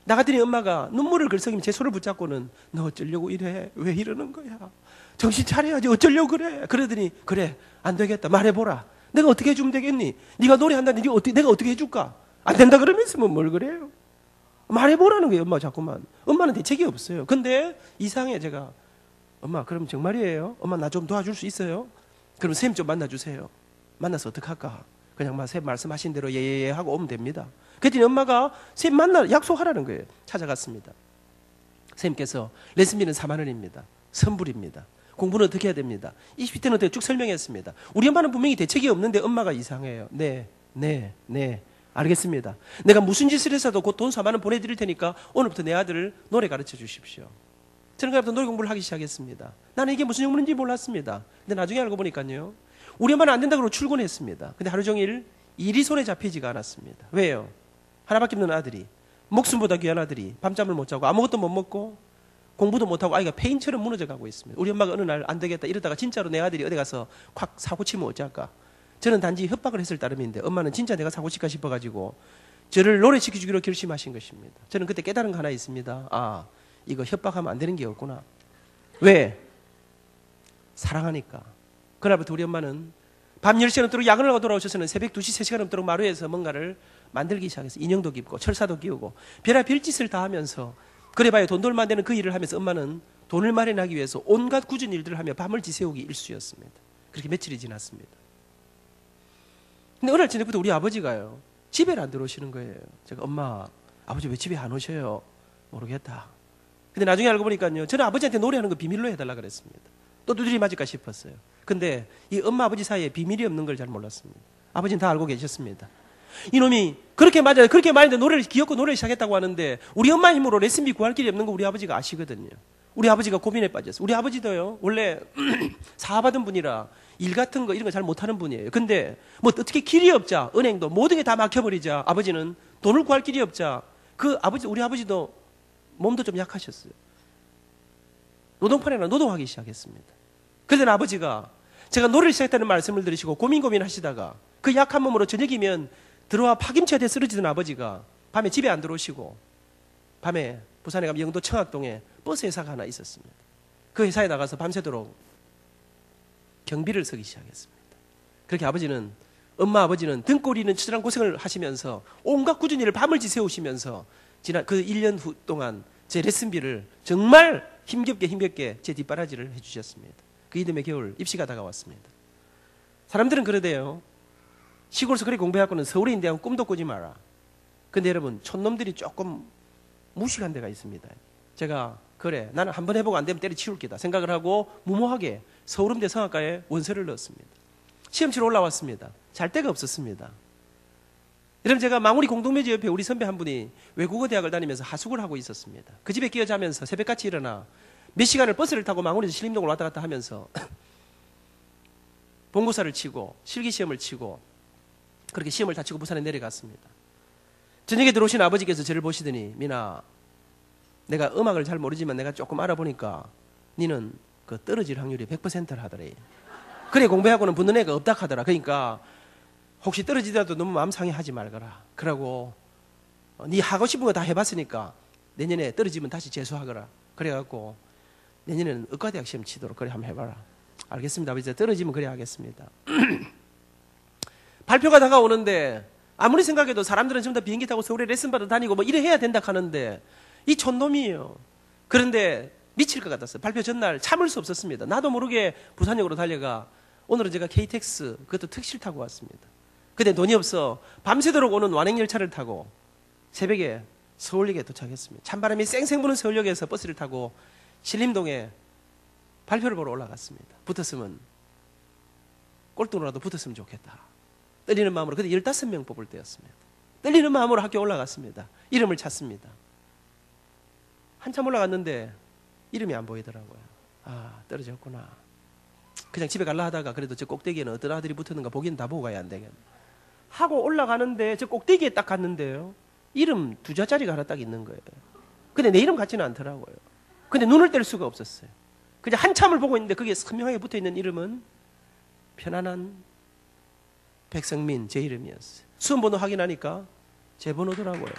Speaker 2: 나갔더니 엄마가 눈물을 글썽이며 제 손을 붙잡고는, 너 어쩌려고 이래? 왜 이러는 거야? 정신 차려야지. 어쩌려고 그래? 그러더니, 그래, 안 되겠다. 말해보라. 내가 어떻게 해주면 되겠니? 네가 노래한다는데 내가 어떻게 해줄까? 안 된다 그러면서 뭘 그래요? 말해보라는 거예요. 엄마 자꾸만. 엄마는 대책이 없어요. 근데 이상해. 제가, 엄마, 그럼 정말이에요? 엄마 나 좀 도와줄 수 있어요? 그럼 선생님 좀 만나주세요. 만나서 어떡할까? 그냥 선생님 말씀하신 대로 예예예 하고 오면 됩니다. 그랬더니 엄마가 선생님 만나 약속하라는 거예요. 찾아갔습니다. 선생님께서 레슨비는 4만 원입니다. 선불입니다. 공부는 어떻게 해야 됩니다. 20대는 어떻게 쭉 설명했습니다. 우리 엄마는 분명히 대책이 없는데 엄마가 이상해요. 네. 알겠습니다. 내가 무슨 짓을 해서도 곧 돈 4만 원 보내드릴 테니까 오늘부터 내 아들을 노래 가르쳐 주십시오. 저는 그때부터 노래 공부를 하기 시작했습니다. 나는 이게 무슨 영문인지 몰랐습니다. 근데 나중에 알고 보니까요, 우리 엄마는 안 된다고 출근했습니다. 근데 하루 종일 일이 손에 잡히지가 않았습니다. 왜요? 하나밖에 없는 아들이, 목숨보다 귀한 아들이 밤잠을 못 자고 아무것도 못 먹고 공부도 못하고 아이가 폐인처럼 무너져 가고 있습니다. 우리 엄마가 어느 날 안 되겠다 이러다가 진짜로 내 아들이 어디 가서 콱 사고 치면 어쩔까? 저는 단지 협박을 했을 따름인데 엄마는 진짜 내가 사고 칠까 싶어가지고 저를 노래시켜주기로 결심하신 것입니다. 저는 그때 깨달은 거 하나 있습니다. 아, 이거 협박하면 안 되는 게 없구나. 왜? 사랑하니까. 그날부터 우리 엄마는 밤 10시간 넘도록 야근을 하고 돌아오셔서는 새벽 2시, 3시간 넘도록 마루에서 뭔가를 만들기 시작했어요. 인형도 깁고 철사도 끼우고 별짓을 다 하면서 그래봐야 돈도 얼마 안 되는 그 일을 하면서 엄마는 돈을 마련하기 위해서 온갖 굳은 일들을 하며 밤을 지새우기 일쑤였습니다. 그렇게 며칠이 지났습니다. 근데 어느 날 저녁부터 우리 아버지가요, 집에 안 들어오시는 거예요. 제가 엄마, 아버지 왜 집에 안 오셔요? 모르겠다. 근데 나중에 알고 보니까요, 저는 아버지한테 노래하는 거 비밀로 해달라 그랬습니다. 또 두드리 맞을까 싶었어요. 근데 이 엄마 아버지 사이에 비밀이 없는 걸 잘 몰랐습니다. 아버지는 다 알고 계셨습니다. 이놈이 그렇게 맞아요. 그렇게 말했는데 노래를 기어코 노래를 시작했다고 하는데 우리 엄마 힘으로 레슨비 구할 길이 없는 거 우리 아버지가 아시거든요. 우리 아버지가 고민에 빠졌어요. 우리 아버지도요, 원래 사업하던 분이라 일 같은 거 이런 거 잘 못하는 분이에요. 근데 뭐 어떻게 길이 없자, 은행도 모든 게 다 막혀버리자 아버지는 돈을 구할 길이 없자 우리 아버지도 몸도 좀 약하셨어요. 노동판에나 노동하기 시작했습니다. 그러던 아버지가 제가 노래를 시작했다는 말씀을 들으시고 고민하시다가 그 약한 몸으로 저녁이면 들어와 파김치한테 쓰러지던 아버지가 밤에 집에 안 들어오시고 밤에 부산에 가면 영도 청학동에 버스 회사가 하나 있었습니다. 그 회사에 나가서 밤새도록 경비를 서기 시작했습니다. 그렇게 엄마 아버지는 등골이는 치열한 고생을 하시면서 온갖 꾸준히 일을 밤을 지새우시면서 지난 그 1년 후 동안 제 레슨비를 정말 힘겹게 제 뒷바라지를 해주셨습니다. 그 이듬해 겨울 입시가 다가왔습니다. 사람들은 그러대요. 시골에서 그렇게 공부해갖고는 서울에 인대하고 꿈도 꾸지 마라. 근데 여러분, 촌놈들이 조금 무식한 데가 있습니다. 제가 그래, 나는 한번 해보고 안 되면 때려치울 게다 생각을 하고 무모하게 서울음대 성악과에 원서를 넣었습니다. 시험 치러 올라왔습니다. 잘 데가 없었습니다. 여러분, 제가 망우리 공동묘지 옆에 우리 선배 한 분이 외국어 대학을 다니면서 하숙을 하고 있었습니다. 그 집에 끼어 자면서 새벽같이 일어나 몇 시간을 버스를 타고 망우리에서 신림동을 왔다 갔다 하면서 본고사를 치고 실기시험을 치고 그렇게 시험을 다 치고 부산에 내려갔습니다. 저녁에 들어오신 아버지께서 저를 보시더니, 민아, 내가 음악을 잘 모르지만 내가 조금 알아보니까 니는 그 떨어질 확률이 100%를 하더래. 그래 공부하고는 붙는 애가 없다 하더라. 그러니까 혹시 떨어지더라도 너무 마음 상해하지 말거라. 그러고 니 하고 싶은 거 다 해봤으니까 내년에 떨어지면 다시 재수하거라. 그래갖고 내년에는 의과대학 시험 치도록 그래 한번 해봐라. 알겠습니다. 아버지, 떨어지면 그래 하겠습니다. 발표가 다가오는데 아무리 생각해도 사람들은 전부 다 비행기 타고 서울에 레슨 받아 다니고 뭐 이래 해야 된다 하는데 이 촌놈이에요. 그런데 미칠 것 같았어요. 발표 전날 참을 수 없었습니다. 나도 모르게 부산역으로 달려가 오늘은 제가 KTX 그것도 특실 타고 왔습니다. 근데 돈이 없어 밤새도록 오는 완행열차를 타고 새벽에 서울역에 도착했습니다. 찬바람이 쌩쌩 부는 서울역에서 버스를 타고 신림동에 발표를 보러 올라갔습니다. 붙었으면 꼴등으로라도 붙었으면 좋겠다. 떨리는 마음으로, 그때 15명 뽑을 때였습니다. 떨리는 마음으로 학교 올라갔습니다. 이름을 찾습니다. 한참 올라갔는데 이름이 안 보이더라고요. 아, 떨어졌구나. 그냥 집에 갈라 하다가 그래도 저 꼭대기에는 어떤 아들이 붙었는가 보기는 다 보고 가야 안 되겠네 하고 올라가는데 저 꼭대기에 딱 갔는데요, 이름 2자짜리가 하나 딱 있는 거예요. 근데 내 이름 같지는 않더라고요. 근데 눈을 뗄 수가 없었어요. 그냥 한참을 보고 있는데 거기에 선명하게 붙어있는 이름은 편안한 백성민, 제 이름이었어요. 수험번호 확인하니까 제 번호더라고요.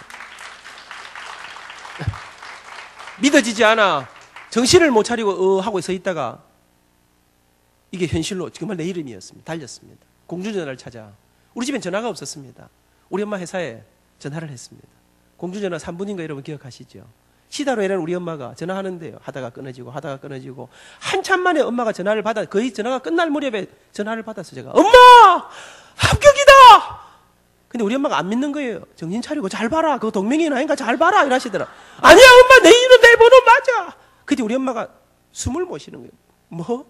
Speaker 2: 믿어지지 않아 정신을 못 차리고 하고 서 있다가 이게 현실로 정말 내 이름이었습니다. 달렸습니다. 공중전화를 찾아. 우리 집엔 전화가 없었습니다. 우리 엄마 회사에 전화를 했습니다. 공중전화 3분인가 여러분 기억하시죠? 시다로 일하는 우리 엄마가 전화하는데요, 하다가 끊어지고 한참 만에 엄마가 전화를 받아, 거의 전화가 끝날 무렵에 전화를 받아서 제가 엄마! 합격이다! 근데 우리 엄마가 안 믿는 거예요. 정신 차리고 잘 봐라. 그거 동명이인 아닌가 잘 봐라. 이러시더라. 아니야 엄마, 내 이름 내 번호 맞아. 그때 우리 엄마가 숨을 못 쉬는 거예요. 뭐?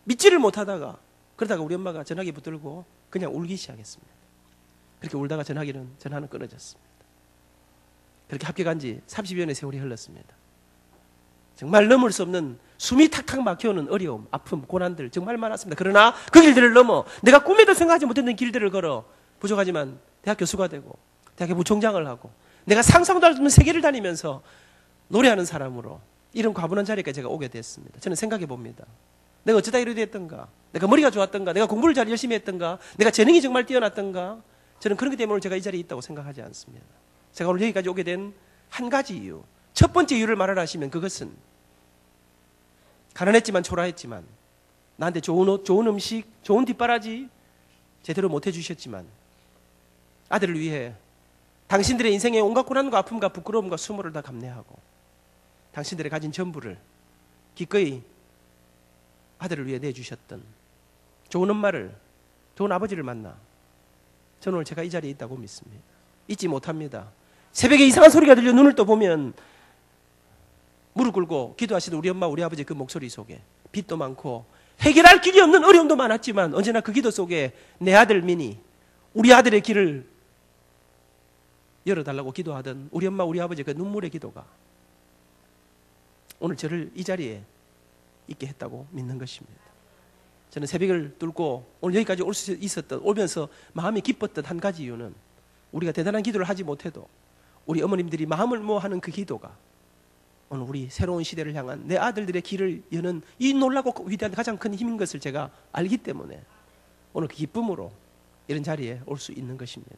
Speaker 2: 믿지를 못하다가 그러다가 우리 엄마가 전화기 붙들고 그냥 울기 시작했습니다. 그렇게 울다가 전화는 끊어졌습니다. 그렇게 합격한 지 30여 년의 세월이 흘렀습니다. 정말 넘을 수 없는 숨이 탁탁 막혀오는 어려움, 아픔, 고난들 정말 많았습니다. 그러나 그 길들을 넘어 내가 꿈에도 생각하지 못했던 길들을 걸어 부족하지만 대학 교수가 되고 대학의 부총장을 하고 내가 상상도 할 수 없는 세계를 다니면서 노래하는 사람으로 이런 과분한 자리까지 제가 오게 됐습니다. 저는 생각해 봅니다. 내가 어쩌다 이렇게 됐던가, 내가 머리가 좋았던가, 내가 공부를 잘 열심히 했던가, 내가 재능이 정말 뛰어났던가, 저는 그런 것 때문에 제가 이 자리에 있다고 생각하지 않습니다. 제가 오늘 여기까지 오게 된 한 가지 이유, 첫 번째 이유를 말하라 하시면 그것은 가난했지만 초라했지만 나한테 좋은 옷, 좋은 음식, 좋은 뒷바라지 제대로 못 해주셨지만 아들을 위해 당신들의 인생의 온갖 고난과 아픔과 부끄러움과 수모를 다 감내하고 당신들의 가진 전부를 기꺼이 아들을 위해 내주셨던 좋은 엄마를, 좋은 아버지를 만나 저는 오늘 제가 이 자리에 있다고 믿습니다. 잊지 못합니다. 새벽에 이상한 소리가 들려 눈을 떠보면 무릎 꿇고 기도하시는 우리 엄마 우리 아버지 그 목소리 속에 빚도 많고 해결할 길이 없는 어려움도 많았지만 언제나 그 기도 속에 내 아들 민이 우리 아들의 길을 열어달라고 기도하던 우리 엄마 우리 아버지의 그 눈물의 기도가 오늘 저를 이 자리에 있게 했다고 믿는 것입니다. 저는 새벽을 뚫고 오늘 여기까지 올 수 있었던, 오면서 마음이 기뻤던 한 가지 이유는 우리가 대단한 기도를 하지 못해도 우리 어머님들이 마음을 모아하는 그 기도가 오늘 우리 새로운 시대를 향한 내 아들들의 길을 여는 이 놀라고 위대한 가장 큰 힘인 것을 제가 알기 때문에 오늘 그 기쁨으로 이런 자리에 올 수 있는 것입니다.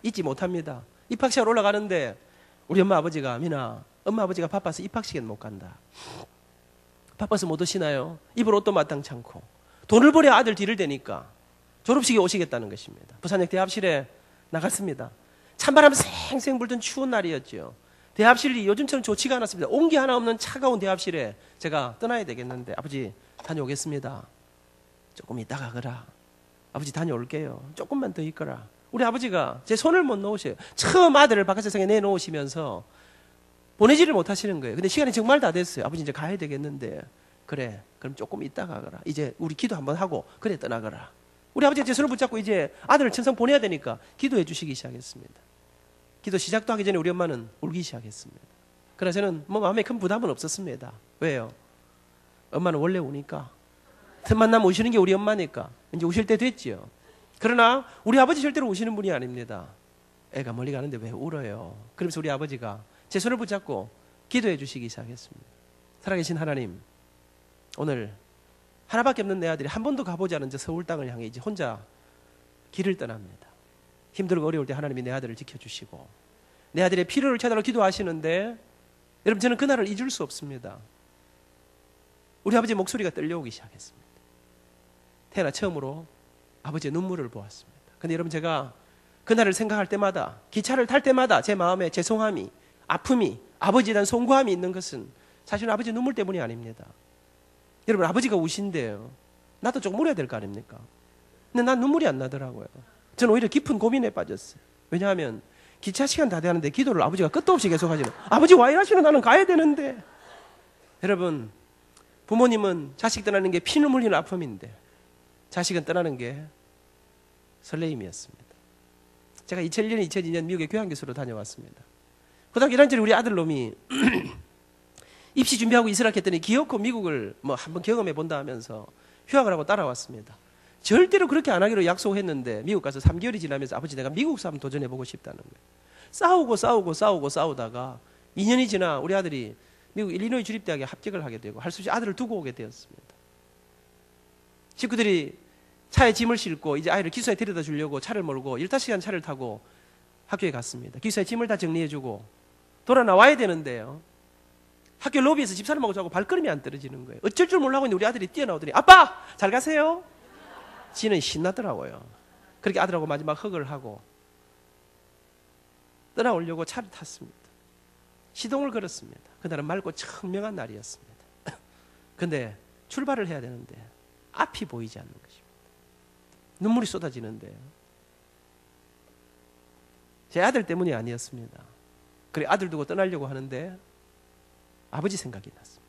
Speaker 2: 잊지 못합니다. 입학시간 올라가는데 우리 엄마 아버지가 민아, 엄마 아버지가 바빠서 입학식에는 못 간다. 바빠서 못 오시나요? 입을 옷도 마땅치 않고 돈을 벌여 아들 뒤를 대니까 졸업식에 오시겠다는 것입니다. 부산역 대합실에 나갔습니다. 찬바람 쌩쌩 불던 추운 날이었죠. 대합실이 요즘처럼 좋지가 않았습니다. 온기 하나 없는 차가운 대합실에 제가 떠나야 되겠는데 아버지 다녀오겠습니다. 조금 있다가 가거라. 아버지 다녀올게요. 조금만 더 있거라. 우리 아버지가 제 손을 못 놓으셔요. 처음 아들을 바깥 세상에 내놓으시면서 보내지를 못하시는 거예요. 근데 시간이 정말 다 됐어요. 아버지 이제 가야 되겠는데 그래 그럼 조금 있다가 가거라. 이제 우리 기도 한번 하고 그래 떠나거라. 우리 아버지가 제 손을 붙잡고 이제 아들을 천상 보내야 되니까 기도해 주시기 시작했습니다. 기도 시작도 하기 전에 우리 엄마는 울기 시작했습니다. 그러나 저는 뭐 마음에 큰 부담은 없었습니다. 왜요? 엄마는 원래 우니까. 틈만 나면 우시는 게 우리 엄마니까. 이제 우실 때 됐지요. 그러나 우리 아버지 절대로 우시는 분이 아닙니다. 애가 멀리 가는데 왜 울어요? 그러면서 우리 아버지가 제 손을 붙잡고 기도해 주시기 시작했습니다. 살아계신 하나님, 오늘 하나밖에 없는 내 아들이 한 번도 가보지 않은 저 서울 땅을 향해 이제 혼자 길을 떠납니다. 힘들고 어려울 때 하나님이 내 아들을 지켜주시고 내 아들의 필요를 찾아라 기도하시는데 여러분 저는 그날을 잊을 수 없습니다. 우리 아버지의 목소리가 떨려오기 시작했습니다. 태어나 처음으로 아버지의 눈물을 보았습니다. 근데 여러분 제가 그날을 생각할 때마다 기차를 탈 때마다 제 마음에 죄송함이 아픔이 아버지에 대한 송구함이 있는 것은 사실은 아버지 눈물 때문이 아닙니다. 여러분 아버지가 우신대요. 나도 조금 울어야 될 거 아닙니까? 근데 난 눈물이 안 나더라고요. 저는 오히려 깊은 고민에 빠졌어요. 왜냐하면 기차 시간 다 되는데 기도를 아버지가 끝도 없이 계속 하시는 아버지 와 이러시는 나는 가야 되는데 여러분 부모님은 자식 떠나는 게 피눈물 흘리는 아픔인데 자식은 떠나는 게 설레임이었습니다. 제가 2001년, 2002년 미국에 교환교수로 다녀왔습니다. 고등학교 1학년 우리 아들놈이 입시 준비하고 이스라엘 했더니 기어코 미국을 뭐 한번 경험해 본다 하면서 휴학을 하고 따라왔습니다. 절대로 그렇게 안 하기로 약속했는데 미국 가서 3개월이 지나면서 아버지 내가 미국 사람 도전해보고 싶다는 거예요. 싸우다가 2년이 지나 우리 아들이 미국 일리노이 주립대학에 합격을 하게 되고 할 수 없이 아들을 두고 오게 되었습니다. 식구들이 차에 짐을 싣고 이제 아이를 기숙사에 데려다 주려고 차를 몰고 15시간 차를 타고 학교에 갔습니다. 기숙사에 짐을 다 정리해주고 돌아 나와야 되는데요. 학교 로비에서 집사람하고 자고 발걸음이 안 떨어지는 거예요. 어쩔 줄 몰라고 있는데 우리 아들이 뛰어나오더니 아빠! 잘 가세요. 지는 신나더라고요. 그렇게 아들하고 마지막 허그를 하고 떠나오려고 차를 탔습니다. 시동을 걸었습니다. 그날은 맑고 청명한 날이었습니다. 근데 출발을 해야 되는데 앞이 보이지 않는 것입니다. 눈물이 쏟아지는데요. 제 아들 때문이 아니었습니다. 그래 아들 두고 떠나려고 하는데 아버지 생각이 났습니다.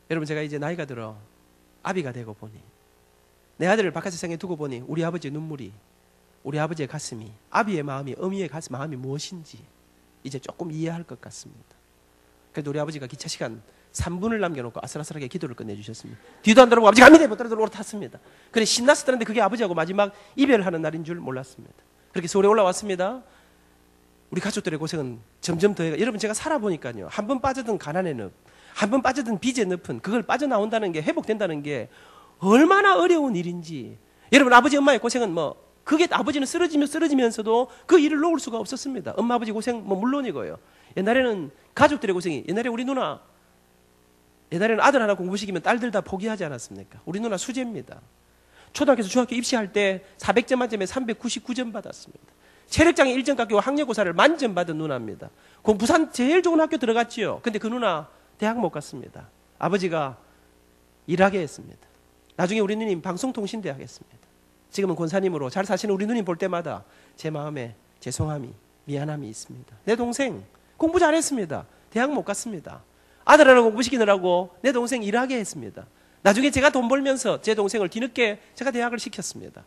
Speaker 2: 여러분 제가 이제 나이가 들어 아비가 되고 보니 내 아들을 바깥 세상에 두고 보니 우리 아버지의 눈물이 우리 아버지의 가슴이 아비의 마음이 어미의 마음이 무엇인지 이제 조금 이해할 것 같습니다. 그래도 우리 아버지가 기차 시간 3분을 남겨놓고 아슬아슬하게 기도를 끝내주셨습니다. 뒤도 안 돌아보고 아버지 갑니다. 못 따라 올라탔습니다. 그래 신났을 때는데 그게 아버지하고 마지막 이별하는 날인 줄 몰랐습니다. 그렇게 서울에 올라왔습니다. 우리 가족들의 고생은 점점 더해가 여러분 제가 살아보니까요. 한 번 빠져든 가난의 늪, 한 번 빠져든 빚의 늪은 그걸 빠져나온다는 게 회복된다는 게 얼마나 어려운 일인지 여러분 아버지 엄마의 고생은 뭐 그게 아버지는 쓰러지면서도 그 일을 놓을 수가 없었습니다. 엄마 아버지 고생 뭐 물론이고요. 옛날에는 가족들의 고생이 옛날에 우리 누나 옛날에는 아들 하나 공부시키면 딸들 다 포기하지 않았습니까? 우리 누나 수재입니다. 초등학교에서 중학교 입시할 때 400점 만점에 399점 받았습니다. 체력장애 일정학교 학력고사를 만점 받은 누나입니다. 부산 제일 좋은 학교 들어갔지요. 근데 그 누나 대학 못 갔습니다. 아버지가 일하게 했습니다. 나중에 우리 누님 방송통신대학 했습니다. 지금은 권사님으로 잘 사시는 우리 누님 볼 때마다 제 마음에 죄송함이, 미안함이 있습니다. 내 동생 공부 잘했습니다. 대학 못 갔습니다. 아들 하나 공부시키느라고 내 동생 일하게 했습니다. 나중에 제가 돈 벌면서 제 동생을 뒤늦게 제가 대학을 시켰습니다.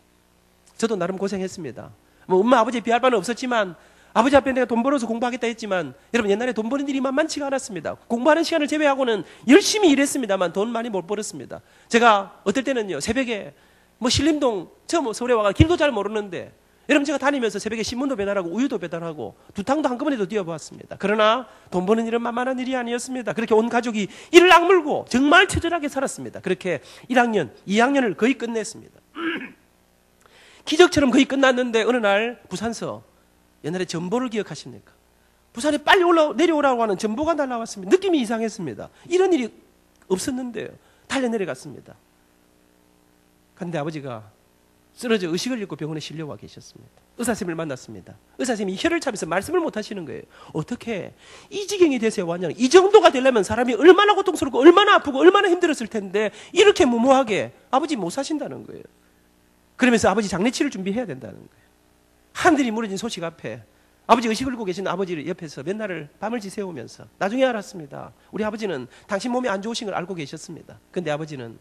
Speaker 2: 저도 나름 고생했습니다. 뭐 엄마 아버지 비할 바는 없었지만 아버지 앞에 내가 돈 벌어서 공부하겠다 했지만 여러분 옛날에 돈 버는 일이 만만치가 않았습니다. 공부하는 시간을 제외하고는 열심히 일했습니다만 돈 많이 못 벌었습니다. 제가 어떨 때는요 새벽에 뭐 신림동 처음 서울에 와가 길도 잘 모르는데 여러분 제가 다니면서 새벽에 신문도 배달하고 우유도 배달하고 두탕도 한꺼번에도 뛰어보았습니다. 그러나 돈 버는 일은 만만한 일이 아니었습니다. 그렇게 온 가족이 이를 악물고 정말 처절하게 살았습니다. 그렇게 1학년, 2학년을 거의 끝냈습니다. 기적처럼 거의 끝났는데 어느 날 부산서 옛날에 전보를 기억하십니까? 부산에 빨리 내려오라고 하는 전보가 날라왔습니다. 느낌이 이상했습니다. 이런 일이 없었는데요. 달려 내려갔습니다. 그런데 아버지가 쓰러져 의식을 잃고 병원에 실려와 계셨습니다. 의사선생님을 만났습니다. 의사선생님이 혀를 차면서 말씀을 못 하시는 거예요. 어떻게 이 지경이 돼서 왔냐. 이 정도가 되려면 사람이 얼마나 고통스럽고 얼마나 아프고 얼마나 힘들었을 텐데 이렇게 무모하게 아버지 못 사신다는 거예요. 그러면서 아버지 장례치를 준비해야 된다는 거예요. 하늘이 무너진 소식 앞에 아버지 의식을 잃고 계신 아버지를 옆에서 몇 날을 밤을 지새우면서 나중에 알았습니다. 우리 아버지는 당신 몸이 안 좋으신 걸 알고 계셨습니다. 근데 아버지는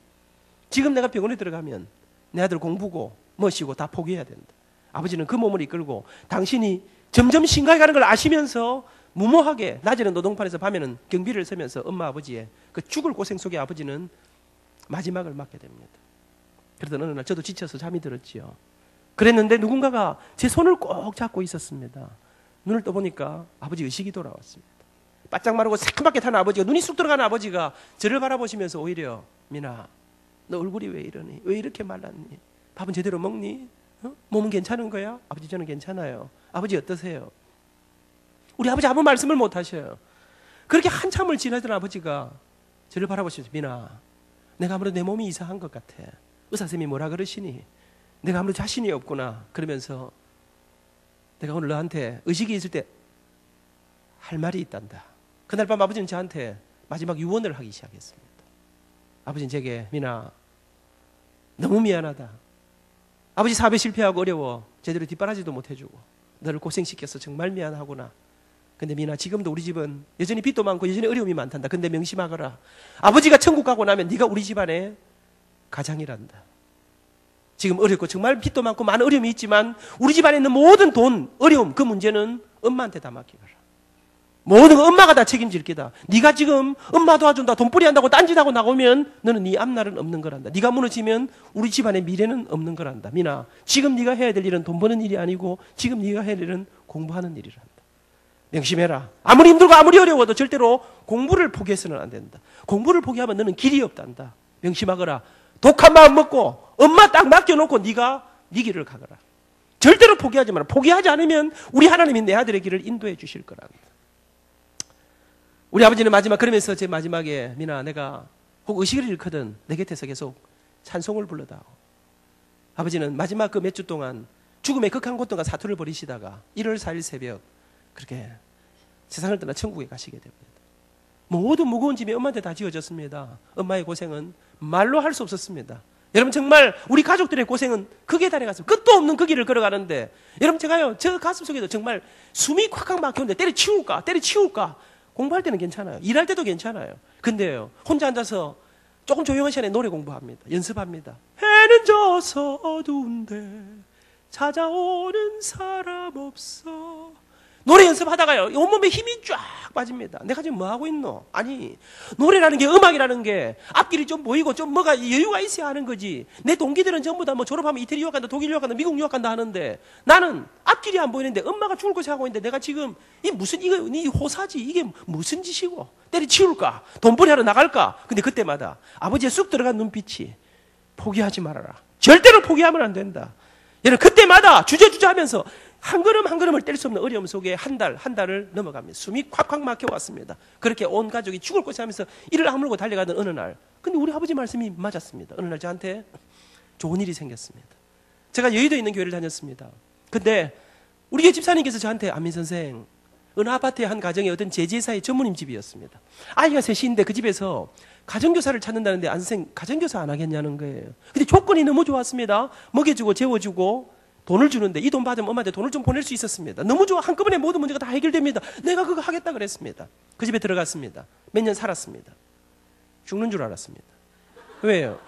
Speaker 2: 지금 내가 병원에 들어가면 내 아들 공부고 멋이고 다 포기해야 된다. 아버지는 그 몸을 이끌고 당신이 점점 심각해가는 걸 아시면서 무모하게 낮에는 노동판에서 밤에는 경비를 서면서 엄마 아버지의 그 죽을 고생 속에 아버지는 마지막을 맞게 됩니다. 그러던 어느 날 저도 지쳐서 잠이 들었지요. 그랬는데 누군가가 제 손을 꼭 잡고 있었습니다. 눈을 떠보니까 아버지 의식이 돌아왔습니다. 바짝 마르고 새까맣게 탄 아버지가 눈이 쑥 들어가는 아버지가 저를 바라보시면서 오히려 민아 너 얼굴이 왜 이러니? 왜 이렇게 말랐니? 밥은 제대로 먹니? 몸은 괜찮은 거야? 아버지 저는 괜찮아요. 아버지 어떠세요? 우리 아버지 아무 말씀을 못 하셔요. 그렇게 한참을 지나던 아버지가 저를 바라보시면서 민아 내가 아무래도 내 몸이 이상한 것 같아. 의사선생님이 뭐라 그러시니? 내가 아무래도 자신이 없구나. 그러면서 내가 오늘 너한테 의식이 있을 때 할 말이 있단다. 그날 밤 아버지는 저한테 마지막 유언을 하기 시작했습니다. 아버지는 제게 민아 너무 미안하다. 아버지 사업에 실패하고 어려워 제대로 뒷바라지도 못해주고 너를 고생시켜서 정말 미안하구나. 근데 민아 지금도 우리 집은 여전히 빚도 많고 여전히 어려움이 많단다. 근데 명심하거라. 아버지가 천국 가고 나면 네가 우리 집안의 가장이란다. 지금 어렵고 정말 빚도 많고 많은 어려움이 있지만 우리 집안에 있는 모든 돈, 어려움 그 문제는 엄마한테 다 맡기거라. 모든 거 엄마가 다 책임질 게다. 네가 지금 엄마 도와준다 돈벌이 한다고 딴짓하고 나오면 너는 네 앞날은 없는 거란다. 네가 무너지면 우리 집안의 미래는 없는 거란다. 민아 지금 네가 해야 될 일은 돈 버는 일이 아니고 지금 네가 해야 될 일은 공부하는 일이란다. 명심해라. 아무리 힘들고 아무리 어려워도 절대로 공부를 포기해서는 안 된다. 공부를 포기하면 너는 길이 없단다. 명심하거라. 독한 마음 먹고 엄마 딱 맡겨놓고 네가 네 길을 가거라. 절대로 포기하지 마라. 포기하지 않으면 우리 하나님이 내 아들의 길을 인도해 주실 거란다. 우리 아버지는 그러면서 제 마지막에 민아 내가 혹 의식을 잃거든 내 곁에서 계속 찬송을 불러다오. 아버지는 마지막 그 몇 주 동안 죽음의 극한 고통과 사투를 벌이시다가 1월 4일 새벽 그렇게 세상을 떠나 천국에 가시게 됩니다. 모든 무거운 짐이 엄마한테 다 지어졌습니다. 엄마의 고생은 말로 할 수 없었습니다. 여러분 정말 우리 가족들의 고생은 극에 달해갔습니다. 끝도 없는 그 길을 걸어가는데 여러분 제가요 저 가슴속에도 정말 숨이 콱콱 막혔는데 때려치울까 공부할 때는 괜찮아요. 일할 때도 괜찮아요. 근데요 혼자 앉아서 조금 조용한 시간에 노래 공부합니다. 연습합니다. 해는 져서 어두운데 찾아오는 사람 없어. 노래 연습하다가요 온몸에 힘이 쫙 빠집니다. 내가 지금 뭐 하고 있노? 아니 노래라는 게 음악이라는 게 앞길이 좀 보이고 좀 뭐가 여유가 있어야 하는 거지. 내 동기들은 전부 다 뭐 졸업하면 이태리 유학 간다 독일 유학 간다 미국 유학 간다 하는데 나는 앞길이 안 보이는데 엄마가 죽을 것이 하고 있는데 내가 지금 이 호사지 이게 무슨 짓이고 때려치울까 돈벌이 하러 나갈까. 근데 그때마다 아버지의 쑥 들어간 눈빛이 포기하지 말아라. 절대로 포기하면 안 된다. 여러분 그때마다 주저주저 하면서 한 걸음 한 걸음을 뗄 수 없는 어려움 속에 한 달을 넘어갑니다. 숨이 콱콱 막혀왔습니다. 그렇게 온 가족이 죽을 것이 하면서 이를 악물고 달려가던 어느 날 근데 우리 아버지 말씀이 맞았습니다. 어느 날 저한테 좋은 일이 생겼습니다. 제가 여의도에 있는 교회를 다녔습니다. 근데 우리 집사님께서 저한테 안민 선생, 어느 아파트의 한 가정에 어떤 제지사의 전무님 집이었습니다. 아이가 셋인데 그 집에서 가정교사를 찾는다는데 안 선생 가정교사 안 하겠냐는 거예요. 근데 조건이 너무 좋았습니다. 먹여주고 재워주고 돈을 주는데 이 돈 받으면 엄마한테 돈을 좀 보낼 수 있었습니다. 너무 좋아. 한꺼번에 모든 문제가 다 해결됩니다. 내가 그거 하겠다 그랬습니다. 그 집에 들어갔습니다. 몇 년 살았습니다. 죽는 줄 알았습니다. 왜요?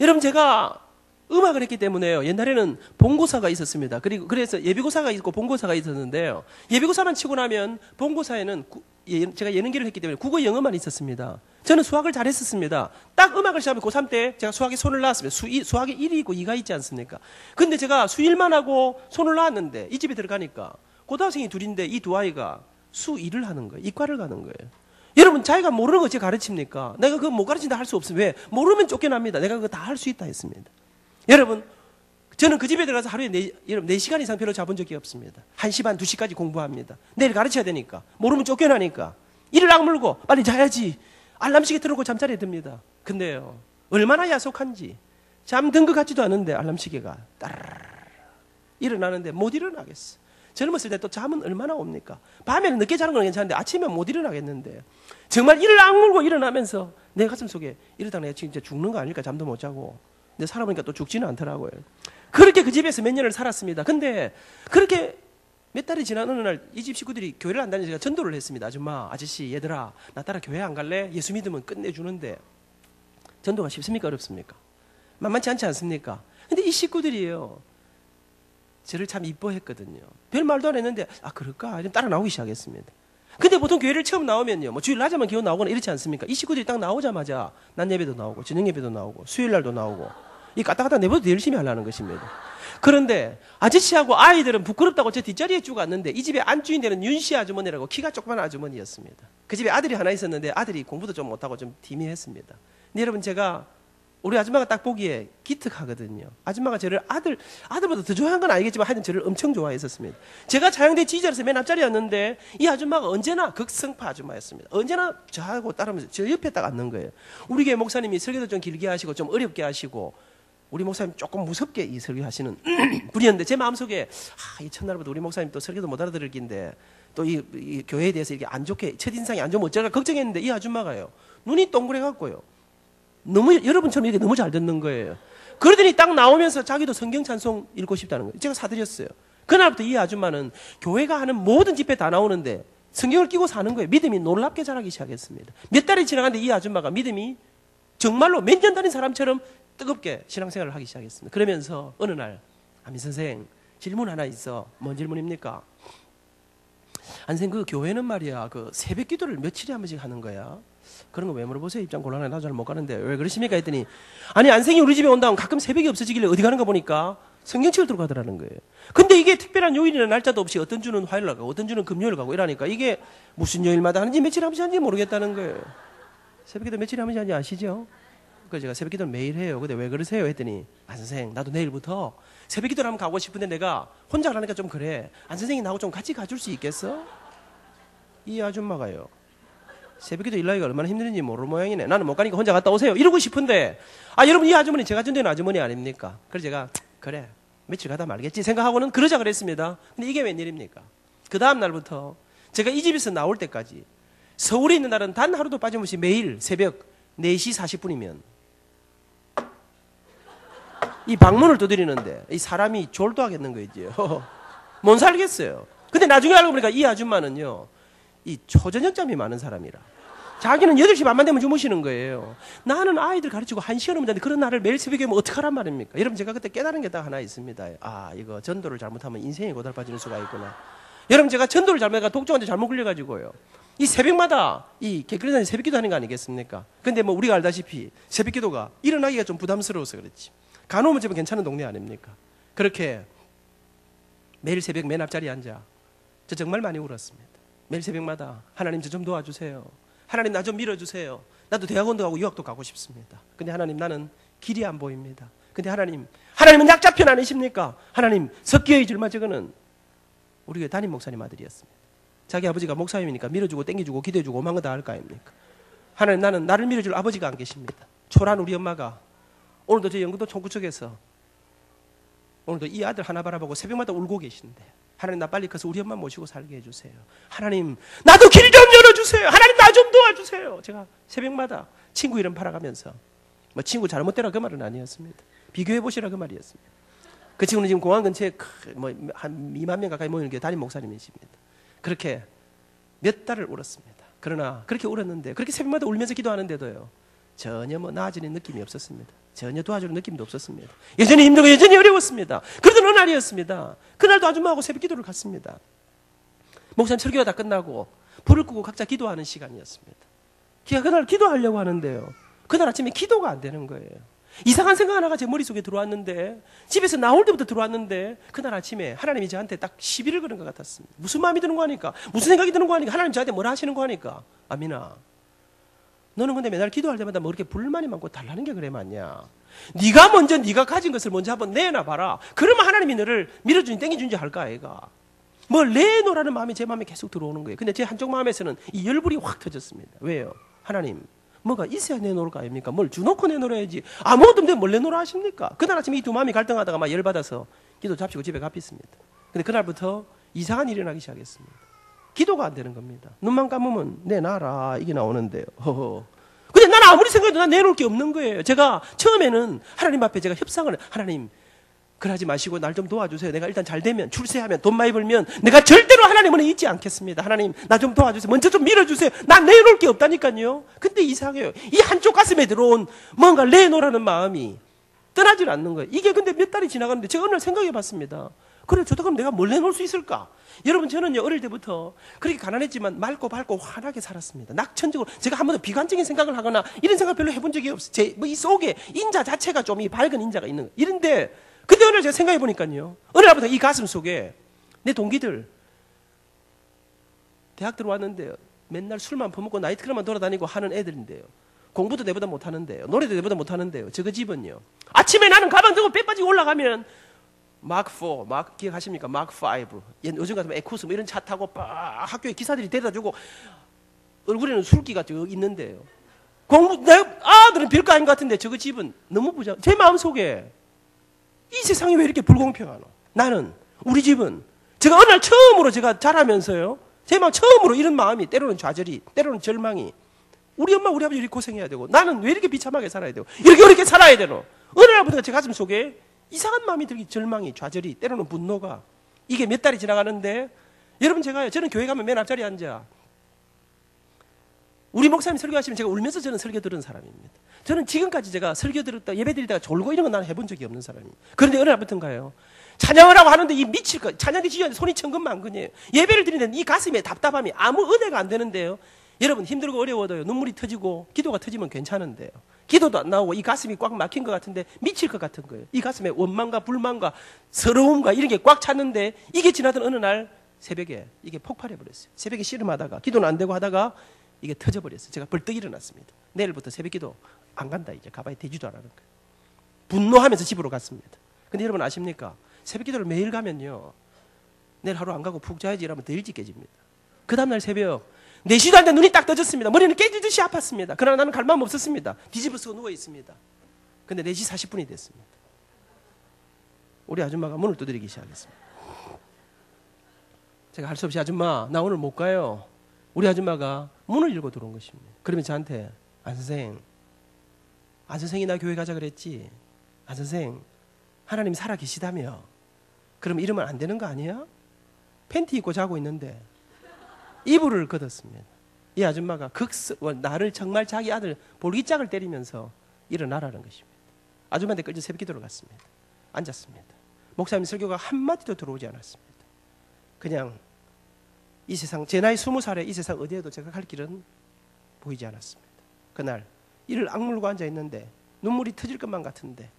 Speaker 2: 여러분 제가 음악을 했기 때문에요. 옛날에는 본고사가 있었습니다. 그래서 예비고사가 있고 본고사가 있었는데요. 예비고사만 치고 나면 본고사에는 제가 예능기를 했기 때문에 국어 영어만 있었습니다. 저는 수학을 잘했었습니다. 딱 음악을 시작하면 고3 때 제가 수학에 손을 놨습니다. 수학에 1이 있고 2가 있지 않습니까? 근데 제가 수1만 하고 손을 놨는데 이 집에 들어가니까 고등학생이 둘인데 이 두 아이가 수2를 하는 거예요. 이과를 가는 거예요. 여러분 자기가 모르는 거 제가 가르칩니까? 내가 그거 못 가르친다 할 수 없어요. 왜? 모르면 쫓겨납니다. 내가 그거 다 할 수 있다 했습니다. 여러분 저는 그 집에 들어가서 하루에 4시간 이상 별로 자본 적이 없습니다. 1시 반, 2시까지 공부합니다. 내일 가르쳐야 되니까. 모르면 쫓겨나니까. 이를 악물고 빨리 자야지. 알람시계 틀어놓고 잠자리에 듭니다. 근데요. 얼마나 야속한지. 잠든 것 같지도 않은데 알람시계가 따라라라 일어나는데 못 일어나겠어. 젊었을 때 또 잠은 얼마나 옵니까? 밤에는 늦게 자는 건 괜찮은데 아침에 못 일어나겠는데. 정말 이를 악물고 일어나면서 내 가슴 속에 이러다가 내가 진짜 죽는 거 아닐까 잠도 못 자고. 근데 살아보니까 또 죽지는 않더라고요. 그렇게 그 집에서 몇 년을 살았습니다. 근데 그렇게 몇 달이 지난 어느 날 이 집 식구들이 교회를 안 다니니까 제가 전도를 했습니다. 아줌마, 아저씨, 얘들아 나 따라 교회 안 갈래? 예수 믿으면 끝내주는데 전도가 쉽습니까? 어렵습니까? 만만치 않지 않습니까? 근데 이 식구들이요 저를 참 이뻐했거든요. 별 말도 안 했는데 아 그럴까? 좀 따라 나오기 시작했습니다. 근데 보통 교회를 처음 나오면요 뭐 주일 낮에만 기어 나오거나 이렇지 않습니까? 이 식구들이 딱 나오자마자 낮 예배도 나오고 저녁 예배도 나오고 수요일 날도 나오고 이 까딱까딱 내보다 더 열심히 하려는 것입니다. 그런데 아저씨하고 아이들은 부끄럽다고 제 뒷자리에 쭉 왔는데 이 집에 안주인 되는 윤씨 아주머니라고 키가 조그만 아주머니였습니다. 그 집에 아들이 하나 있었는데 아들이 공부도 좀 못하고 좀 디미했습니다. 근데 여러분 제가 우리 아줌마가 딱 보기에 기특하거든요. 아줌마가 저를 아들보다 더 좋아한 건 아니겠지만 하여튼 저를 엄청 좋아했었습니다. 제가 자영대 지휘자로서 맨 앞자리였는데 이 아줌마가 언제나 극성파 아줌마였습니다. 언제나 저하고 따르면서 저 옆에 딱 앉는 거예요. 우리 교회 목사님이 설교도 좀 길게 하시고 좀 어렵게 하시고 우리 목사님 조금 무섭게 이 설교하시는 분이었는데 제 마음속에 이 첫날부터 우리 목사님 또 설교도 못 알아들을 긴데 또 이 교회에 대해서 이렇게 안 좋게 첫인상이 안 좋으면 어쩔까 걱정했는데 이 아줌마가요 눈이 동그래갖고요 너무 여러분처럼 이렇게 너무 잘 듣는 거예요. 그러더니 딱 나오면서 자기도 성경 찬송 읽고 싶다는 거예요. 제가 사드렸어요. 그날부터 이 아줌마는 교회가 하는 모든 집회 다 나오는데 성경을 끼고 사는 거예요. 믿음이 놀랍게 자라기 시작했습니다. 몇 달이 지나갔는데 이 아줌마가 믿음이 정말로 몇 년 다닌 사람처럼 뜨겁게 신앙생활을 하기 시작했습니다. 그러면서 어느 날 안민 선생 질문 하나 있어. 뭔 질문입니까? 안 선생 그 교회는 말이야 그 새벽 기도를 며칠에 한 번씩 하는 거야. 그런 거 왜 물어보세요? 입장 곤란해. 나도 잘 못 가는데 왜 그러십니까? 했더니 아니 안생이 우리 집에 온다면 가끔 새벽이 없어지길래 어디 가는가 보니까 성경책을 들고 가더라는 거예요. 근데 이게 특별한 요일이나 날짜도 없이 어떤 주는 화요일 가고 어떤 주는 금요일 가고 이러니까 이게 무슨 요일마다 하는지 며칠 한 번씩 하는지 모르겠다는 거예요. 새벽기도 며칠에 한 번씩 하는지 아시죠? 그래서 제가 새벽기도를 매일 해요. 근데 왜 그러세요? 했더니 안 선생 나도 내일부터 새벽기도를 한번 가고 싶은데 내가 혼자 가니까 좀 그래. 안 선생이 나하고 좀 같이 가줄 수 있겠어? 이 아줌마가요. 새벽기도 일하기가 얼마나 힘든지 모르는 모양이네. 나는 못 가니까 혼자 갔다 오세요. 이러고 싶은데 여러분 이 아주머니 제가 전도하는 아주머니 아닙니까? 그래서 제가 그래 며칠 가다 말겠지 생각하고는 그러자 그랬습니다. 근데 이게 웬일입니까? 그 다음 날부터 제가 이 집에서 나올 때까지 서울에 있는 날은 단 하루도 빠짐없이 매일 새벽 4시 40분이면 이 방문을 두드리는데 이 사람이 졸도하겠는 거죠. 못 살겠어요. 근데 나중에 알고 보니까 이 아줌마는요 이 초저녁잠이 많은 사람이라 자기는 8시 반만 되면 주무시는 거예요. 나는 아이들 가르치고 1시간 오면 되는데 그런 날을 매일 새벽에 오면 어떡하란 말입니까? 여러분 제가 그때 깨달은 게 딱 하나 있습니다. 이거 전도를 잘못하면 인생이 고달파지는 수가 있구나. 여러분 제가 전도를 잘못해가 독종한테 잘못 걸려가지고요 이 새벽마다 이 개클리산에 새벽기도 하는 거 아니겠습니까? 근데 뭐 우리가 알다시피 새벽기도가 일어나기가 좀 부담스러워서 그렇지 간호면 집은 괜찮은 동네 아닙니까? 그렇게 매일 새벽 맨 앞자리에 앉아 저 정말 많이 울었습니다. 매일 새벽마다 하나님 저 좀 도와주세요. 하나님 나 좀 밀어주세요. 나도 대학원도 가고 유학도 가고 싶습니다. 근데 하나님 나는 길이 안 보입니다. 근데 하나님은 약자편 아니십니까? 하나님 석기의 줄마 저거는 우리 교회 담임 목사님 아들이었습니다. 자기 아버지가 목사님이니까 밀어주고 땡겨주고 기도해주고 오만 거 다 할 거 아닙니까? 하나님 나는 나를 밀어줄 아버지가 안 계십니다. 초라한 우리 엄마가 오늘도 저희 영등도 총구청에서 오늘도 이 아들 하나 바라보고 새벽마다 울고 계신데, 하나님 나 빨리 커서 우리 엄마 모시고 살게 해주세요. 하나님 나도 길 좀 열어주세요. 하나님 나 좀 도와주세요. 제가 새벽마다 친구 이름 팔아가면서, 뭐 친구 잘못되라 그 말은 아니었습니다. 비교해 보시라 그 말이었습니다. 그 친구는 지금 공항 근처에 한 2만 명 가까이 모이는 게 담임 목사님이십니다. 그렇게 몇 달을 울었습니다. 그러나 그렇게 울었는데, 그렇게 새벽마다 울면서 기도하는데도요, 전혀 뭐 나아지는 느낌이 없었습니다. 전혀 도와주는 느낌도 없었습니다. 여전히 힘들고 여전히 어려웠습니다. 그러던 어느 날이었습니다. 그날도 아줌마하고 새벽 기도를 갔습니다. 목사님 설교가 다 끝나고 불을 끄고 각자 기도하는 시간이었습니다. 제가 그날 기도하려고 하는데요, 그날 아침에 기도가 안 되는 거예요. 이상한 생각 하나가 제 머릿속에 들어왔는데, 집에서 나올 때부터 들어왔는데, 그날 아침에 하나님이 저한테 딱 시비를 거는 것 같았습니다. 무슨 마음이 드는 거 하니까, 무슨 생각이 드는 거 하니까, 하나님 저한테 뭐라 하시는 거 하니까, 아미나, 너는 근데 맨날 기도할 때마다 뭐 그렇게 불만이 많고 달라는 게 그래 맞냐? 네가 먼저 네가 가진 것을 먼저 한번 내놔 봐라. 그러면 하나님이 너를 밀어주니 땡겨주니 할까 아이가? 뭘 내놓으라는 마음이 제 마음에 계속 들어오는 거예요. 근데 제 한쪽 마음에서는 이 열불이 확 터졌습니다. 왜요? 하나님, 뭐가 있어야 내놓을 거 아닙니까? 뭘 주놓고 내놓아야지. 아무것도 없는데 뭘 내놓으라 하십니까? 그날 아침에 이 두 마음이 갈등하다가 막 열받아서 기도 잡히고 집에 갚았습니다. 근데 그날부터 이상한 일이 일어나기 시작했습니다. 기도가 안 되는 겁니다. 눈만 감으면 내놔라 이게 나오는데요. 근데 나는 아무리 생각해도 난 내놓을 게 없는 거예요. 제가 처음에는 하나님 앞에 제가 협상을, 하나님 그러지 마시고 날 좀 도와주세요. 내가 일단 잘 되면, 출세하면, 돈 많이 벌면 내가 절대로 하나님은 잊지 않겠습니다. 하나님 나 좀 도와주세요. 먼저 좀 밀어주세요. 난 내놓을 게 없다니까요. 근데 이상해요. 이 한쪽 가슴에 들어온 뭔가 내놓으라는 마음이 떠나질 않는 거예요. 이게 근데 몇 달이 지나갔는데 제가 어느 날 생각해 봤습니다. 그래, 저도 그럼 내가 뭘 내놓을 수 있을까? 여러분, 저는요, 어릴 때부터 그렇게 가난했지만 맑고 밝고 환하게 살았습니다. 낙천적으로, 제가 한 번도 비관적인 생각을 하거나 이런 생각 별로 해본 적이 없어요. 이 속에 인자 자체가 좀 이 밝은 인자가 있는 거예요. 이런데, 근데 어느 날 제가 생각해 보니까요, 어느 날부터 이 가슴 속에 내 동기들, 대학 들어왔는데요, 맨날 술만 퍼먹고 나이트클럽만 돌아다니고 하는 애들인데요, 공부도 내보다 못하는데요, 노래도 내보다 못하는데요, 저거 집은요, 아침에 나는 가방 들고 빼 빠지고 올라가면 마크 4, 기억하십니까? 마크 5. 요즘 같으면 에쿠스 뭐 이런 차 타고 빡 학교에 기사들이 데려다 주고 얼굴에는 술기가 쭉 있는데요. 아들은 별거 아닌 것 같은데 저거 집은 너무 부자. 제 마음속에 이 세상이 왜 이렇게 불공평하노? 나는, 우리 집은, 제가 어느 날 처음으로 제가 자라면서요, 제 마음 처음으로 이런 마음이, 때로는 좌절이, 때로는 절망이, 우리 엄마, 우리 아버지 이렇게 고생해야 되고, 나는 왜 이렇게 비참하게 살아야 되고, 이렇게 어렵게 살아야 되노? 어느 날부터 제 가슴 속에 이상한 마음이 들기, 절망이, 좌절이, 때로는 분노가, 이게 몇 달이 지나가는데, 여러분 저는 교회 가면 맨 앞자리에 앉아. 우리 목사님 설교하시면 제가 울면서 저는 설교 들은 사람입니다. 저는 지금까지 제가 설교 들었다, 예배 드리다가 졸고 이런 건 나는 해본 적이 없는 사람이에요. 그런데 어느 날부터인가요? 찬양을 하고 하는데 이 미칠 거, 찬양이 지휘하는데 손이 천근만근이에요. 예배를 드리는데 이 가슴에 답답함이 아무 은혜가 안 되는데요. 여러분, 힘들고 어려워도요, 눈물이 터지고 기도가 터지면 괜찮은데요, 기도도 안 나오고 이 가슴이 꽉 막힌 것 같은데 미칠 것 같은 거예요. 이 가슴에 원망과 불만과 서러움과 이런 게 꽉 찼는데, 이게 지나던 어느 날 새벽에 이게 폭발해버렸어요. 새벽에 씨름하다가 기도는 안 되고 하다가 이게 터져버렸어요. 제가 벌떡 일어났습니다. 내일부터 새벽 기도 안 간다, 이제 가봐야 되지도 않는 거예요. 분노하면서 집으로 갔습니다. 근데 여러분 아십니까? 새벽 기도를 매일 가면요, 내일 하루 안 가고 푹 자야지 이러면 더 일찍 깨집니다. 그 다음날 새벽 4시도 안 돼 눈이 딱 떠졌습니다. 머리는 깨지듯이 아팠습니다. 그러나 나는 갈 마음 없었습니다. 뒤집어 쓰고 누워 있습니다. 근데 4시 40분이 됐습니다. 우리 아줌마가 문을 두드리기 시작했습니다. 제가 할 수 없이, 아줌마 나 오늘 못 가요. 우리 아줌마가 문을 열고 들어온 것입니다. 그러면 저한테, 안 선생이 나 교회 가자 그랬지? 안 선생, 하나님 살아 계시다며? 그럼 이러면 안 되는 거 아니야? 팬티 입고 자고 있는데 이불을 걷었습니다. 이 아줌마가 나를 정말 자기 아들 볼기짝을 때리면서 일어나라는 것입니다. 아줌마한테 끌려 새벽 기도를 갔습니다. 앉았습니다. 목사님 설교가 한마디도 들어오지 않았습니다. 그냥 이 세상, 제 나이 20살에 이 세상 어디에도 제가 갈 길은 보이지 않았습니다. 그날 이를 악물고 앉아있는데 눈물이 터질 것만 같은데,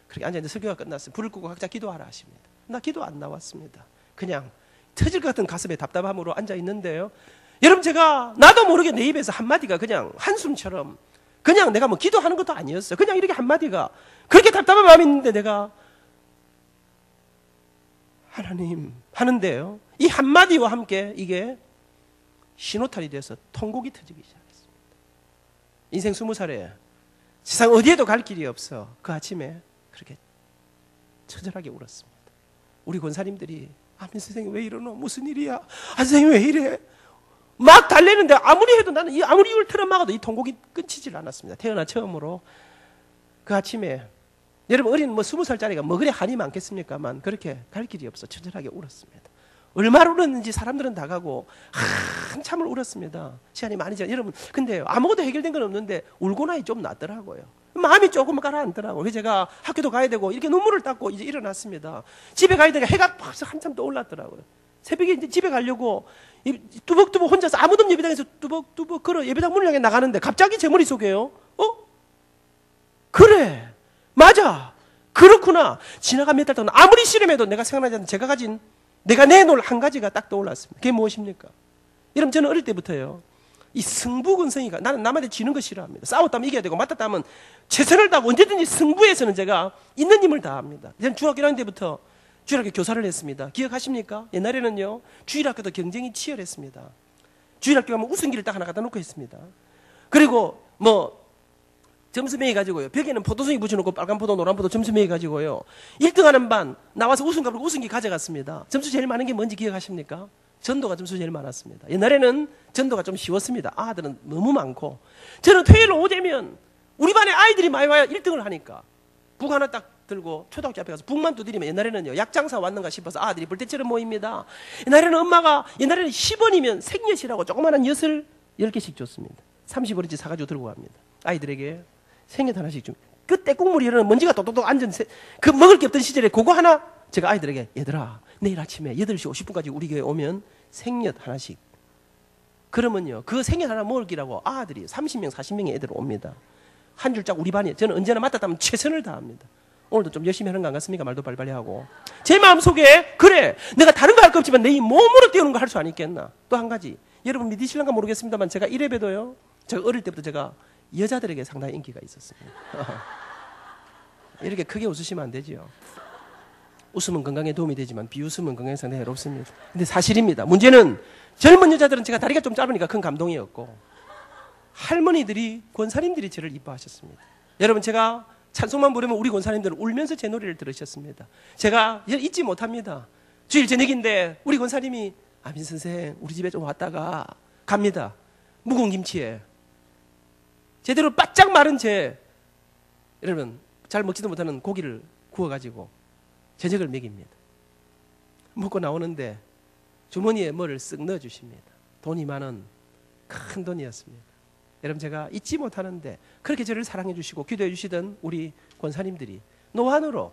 Speaker 2: 그렇게 앉아있는데 설교가 끝났어요. 불을 끄고 각자 기도하라 하십니다. 나 기도 안 나왔습니다. 그냥 터질 것 같은 가슴에 답답함으로 앉아있는데요, 여러분 나도 모르게 내 입에서 한마디가 그냥 한숨처럼, 그냥 내가 뭐 기도하는 것도 아니었어요. 그냥 이렇게 한마디가, 그렇게 답답한 마음이 있는데 내가 하나님 하는데요, 이 한마디와 함께 이게 신호탄이 돼서 통곡이 터지기 시작했습니다. 인생 20살에 세상 어디에도 갈 길이 없어. 그 아침에 그렇게 처절하게 울었습니다. 우리 권사님들이 아멘 선생님 왜 이러노? 무슨 일이야? 아 선생님 왜 이래? 막 달래는데 아무리 해도 나는 아무리 이걸 틀어막아도 이 통곡이 끊이질 않았습니다. 태어나 처음으로 그 아침에 여러분 어린 20살짜리가 뭐 그래 한이 많겠습니까만 그렇게 갈 길이 없어 처절하게 울었습니다. 얼마나 울었는지 사람들은 다 가고 한참을 울었습니다. 시간이 많이 지나. 여러분 근데 아무것도 해결된 건 없는데 울고 나니 좀 낫더라고요. 마음이 조금 가라앉더라고요. 그래서 제가 학교도 가야 되고 이렇게 눈물을 닦고 이제 일어났습니다. 집에 가야 되니까 해가 벌써 한참 떠올랐더라고요. 새벽에 이제 집에 가려고 뚜벅뚜벅 혼자서 아무도 없는 예배당에서 뚜벅뚜벅 걸어 예배당 문을 향해 나가는데 갑자기 제 머릿속에요. 그래 맞아 그렇구나. 지나간 몇 달 동안 아무리 씨름해도 내가 생각나지 않는 제가 가진 내가 내놓을 한 가지가 딱 떠올랐습니다. 그게 무엇입니까? 여러분 저는 어릴 때부터요. 이 승부근성이가 나는 남한테 지는 거 싫어합니다. 싸웠다면 이겨야 되고 맞았다면 최선을 다하고 언제든지 승부에서는 제가 있는 힘을 다합니다. 저는 중학교 1학년 때부터 주일학교 교사를 했습니다. 기억하십니까? 옛날에는요. 주일학교도 경쟁이 치열했습니다. 주일학교 가면 우승기를 딱 하나 갖다 놓고 했습니다. 그리고 점수 매겨 가지고요. 벽에는 포도송이 붙여놓고 빨간 포도 노란 포도 점수 매겨 가지고요. 1등하는 반 나와서 우승기 가져갔습니다. 점수 제일 많은 게 뭔지 기억하십니까? 전도가 점수 제일 많았습니다. 옛날에는 전도가 좀 쉬웠습니다. 아들은 너무 많고 저는 토요일 오후 되면 우리 반에 아이들이 많이 와야 1등을 하니까 북 하나 딱 들고 초등학교 앞에 가서 북만 두드리면 옛날에는요 약장사 왔는가 싶어서 아들이 불때처럼 모입니다. 옛날에는 엄마가 10원이면 생엿이라고 조그마한 엿을 10개씩 줬습니다. 30원인지 사가지고 들고 갑니다. 아이들에게 생엿 하나씩 줍니다. 그때 국물이 흐르는 먼지가 똑똑똑 앉은 그 먹을 게 없던 시절에 그거 하나 제가 아이들에게 얘들아 내일 아침에 8시 50분까지 우리 교회 오면 생엿 하나씩 그러면요 그 생엿 하나 먹을 기라고 아들이 30명 40명의 애들 옵니다. 한 줄짝 우리 반이 저는 언제나 맡았다면 최선을 다합니다. 오늘도 좀 열심히 하는 거 안 같습니까? 말도 빨리빨리 하고 제 마음속에 그래 내가 다른 거 할 거 없지만 내 이 몸으로 띄우는 거 할 수 아니겠나. 또 한 가지 여러분 믿으실런가 모르겠습니다만 제가 이래봬도요 제가 어릴 때부터 제가 여자들에게 상당히 인기가 있었습니다. 이렇게 크게 웃으시면 안 되지요. 웃음은 건강에 도움이 되지만 비웃음은 건강에 상당히 해롭습니다. 근데 사실입니다. 문제는 젊은 여자들은 제가 다리가 좀 짧으니까 큰 감동이었고 할머니들이 권사님들이 저를 이뻐하셨습니다. 여러분 제가 찬송만 부르면 우리 권사님들은 울면서 제 노래를 들으셨습니다. 제가 잊지 못합니다. 주일 저녁인데 우리 권사님이 아민 선생 우리 집에 좀 왔다가 갑니다. 묵은 김치에 제대로 바짝 마른 여러분 잘 먹지도 못하는 고기를 구워가지고 저녁을 먹입니다. 먹고 나오는데 주머니에 뭐를 쓱 넣어주십니다. 돈이 많은 큰 돈이었습니다. 여러분 제가 잊지 못하는데 그렇게 저를 사랑해 주시고 기도해 주시던 우리 권사님들이 노안으로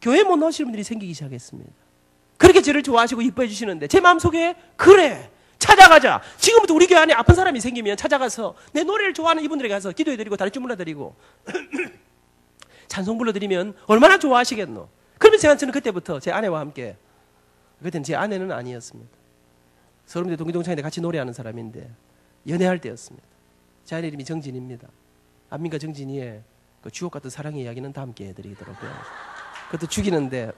Speaker 2: 교회 못 나오시는 분들이 생기기 시작했습니다. 그렇게 저를 좋아하시고 이뻐해 주시는데 제 마음속에 그래 찾아가자. 지금부터 우리 교회 안에 아픈 사람이 생기면 찾아가서 내 노래를 좋아하는 이분들에게 가서 기도해 드리고 다리 주물러 드리고 찬송 불러드리면 얼마나 좋아하시겠노. 그러면 저는 그때부터 제 아내와 함께 그때는 제 아내는 아니었습니다. 서울대 동기동창인데 같이 노래하는 사람인데 연애할 때였습니다. 제 아내 이름이 정진입니다. 안민과 정진이의 그 주옥 같은 사랑의 이야기는 다 함께 해드리더라고요. 그것도 죽이는데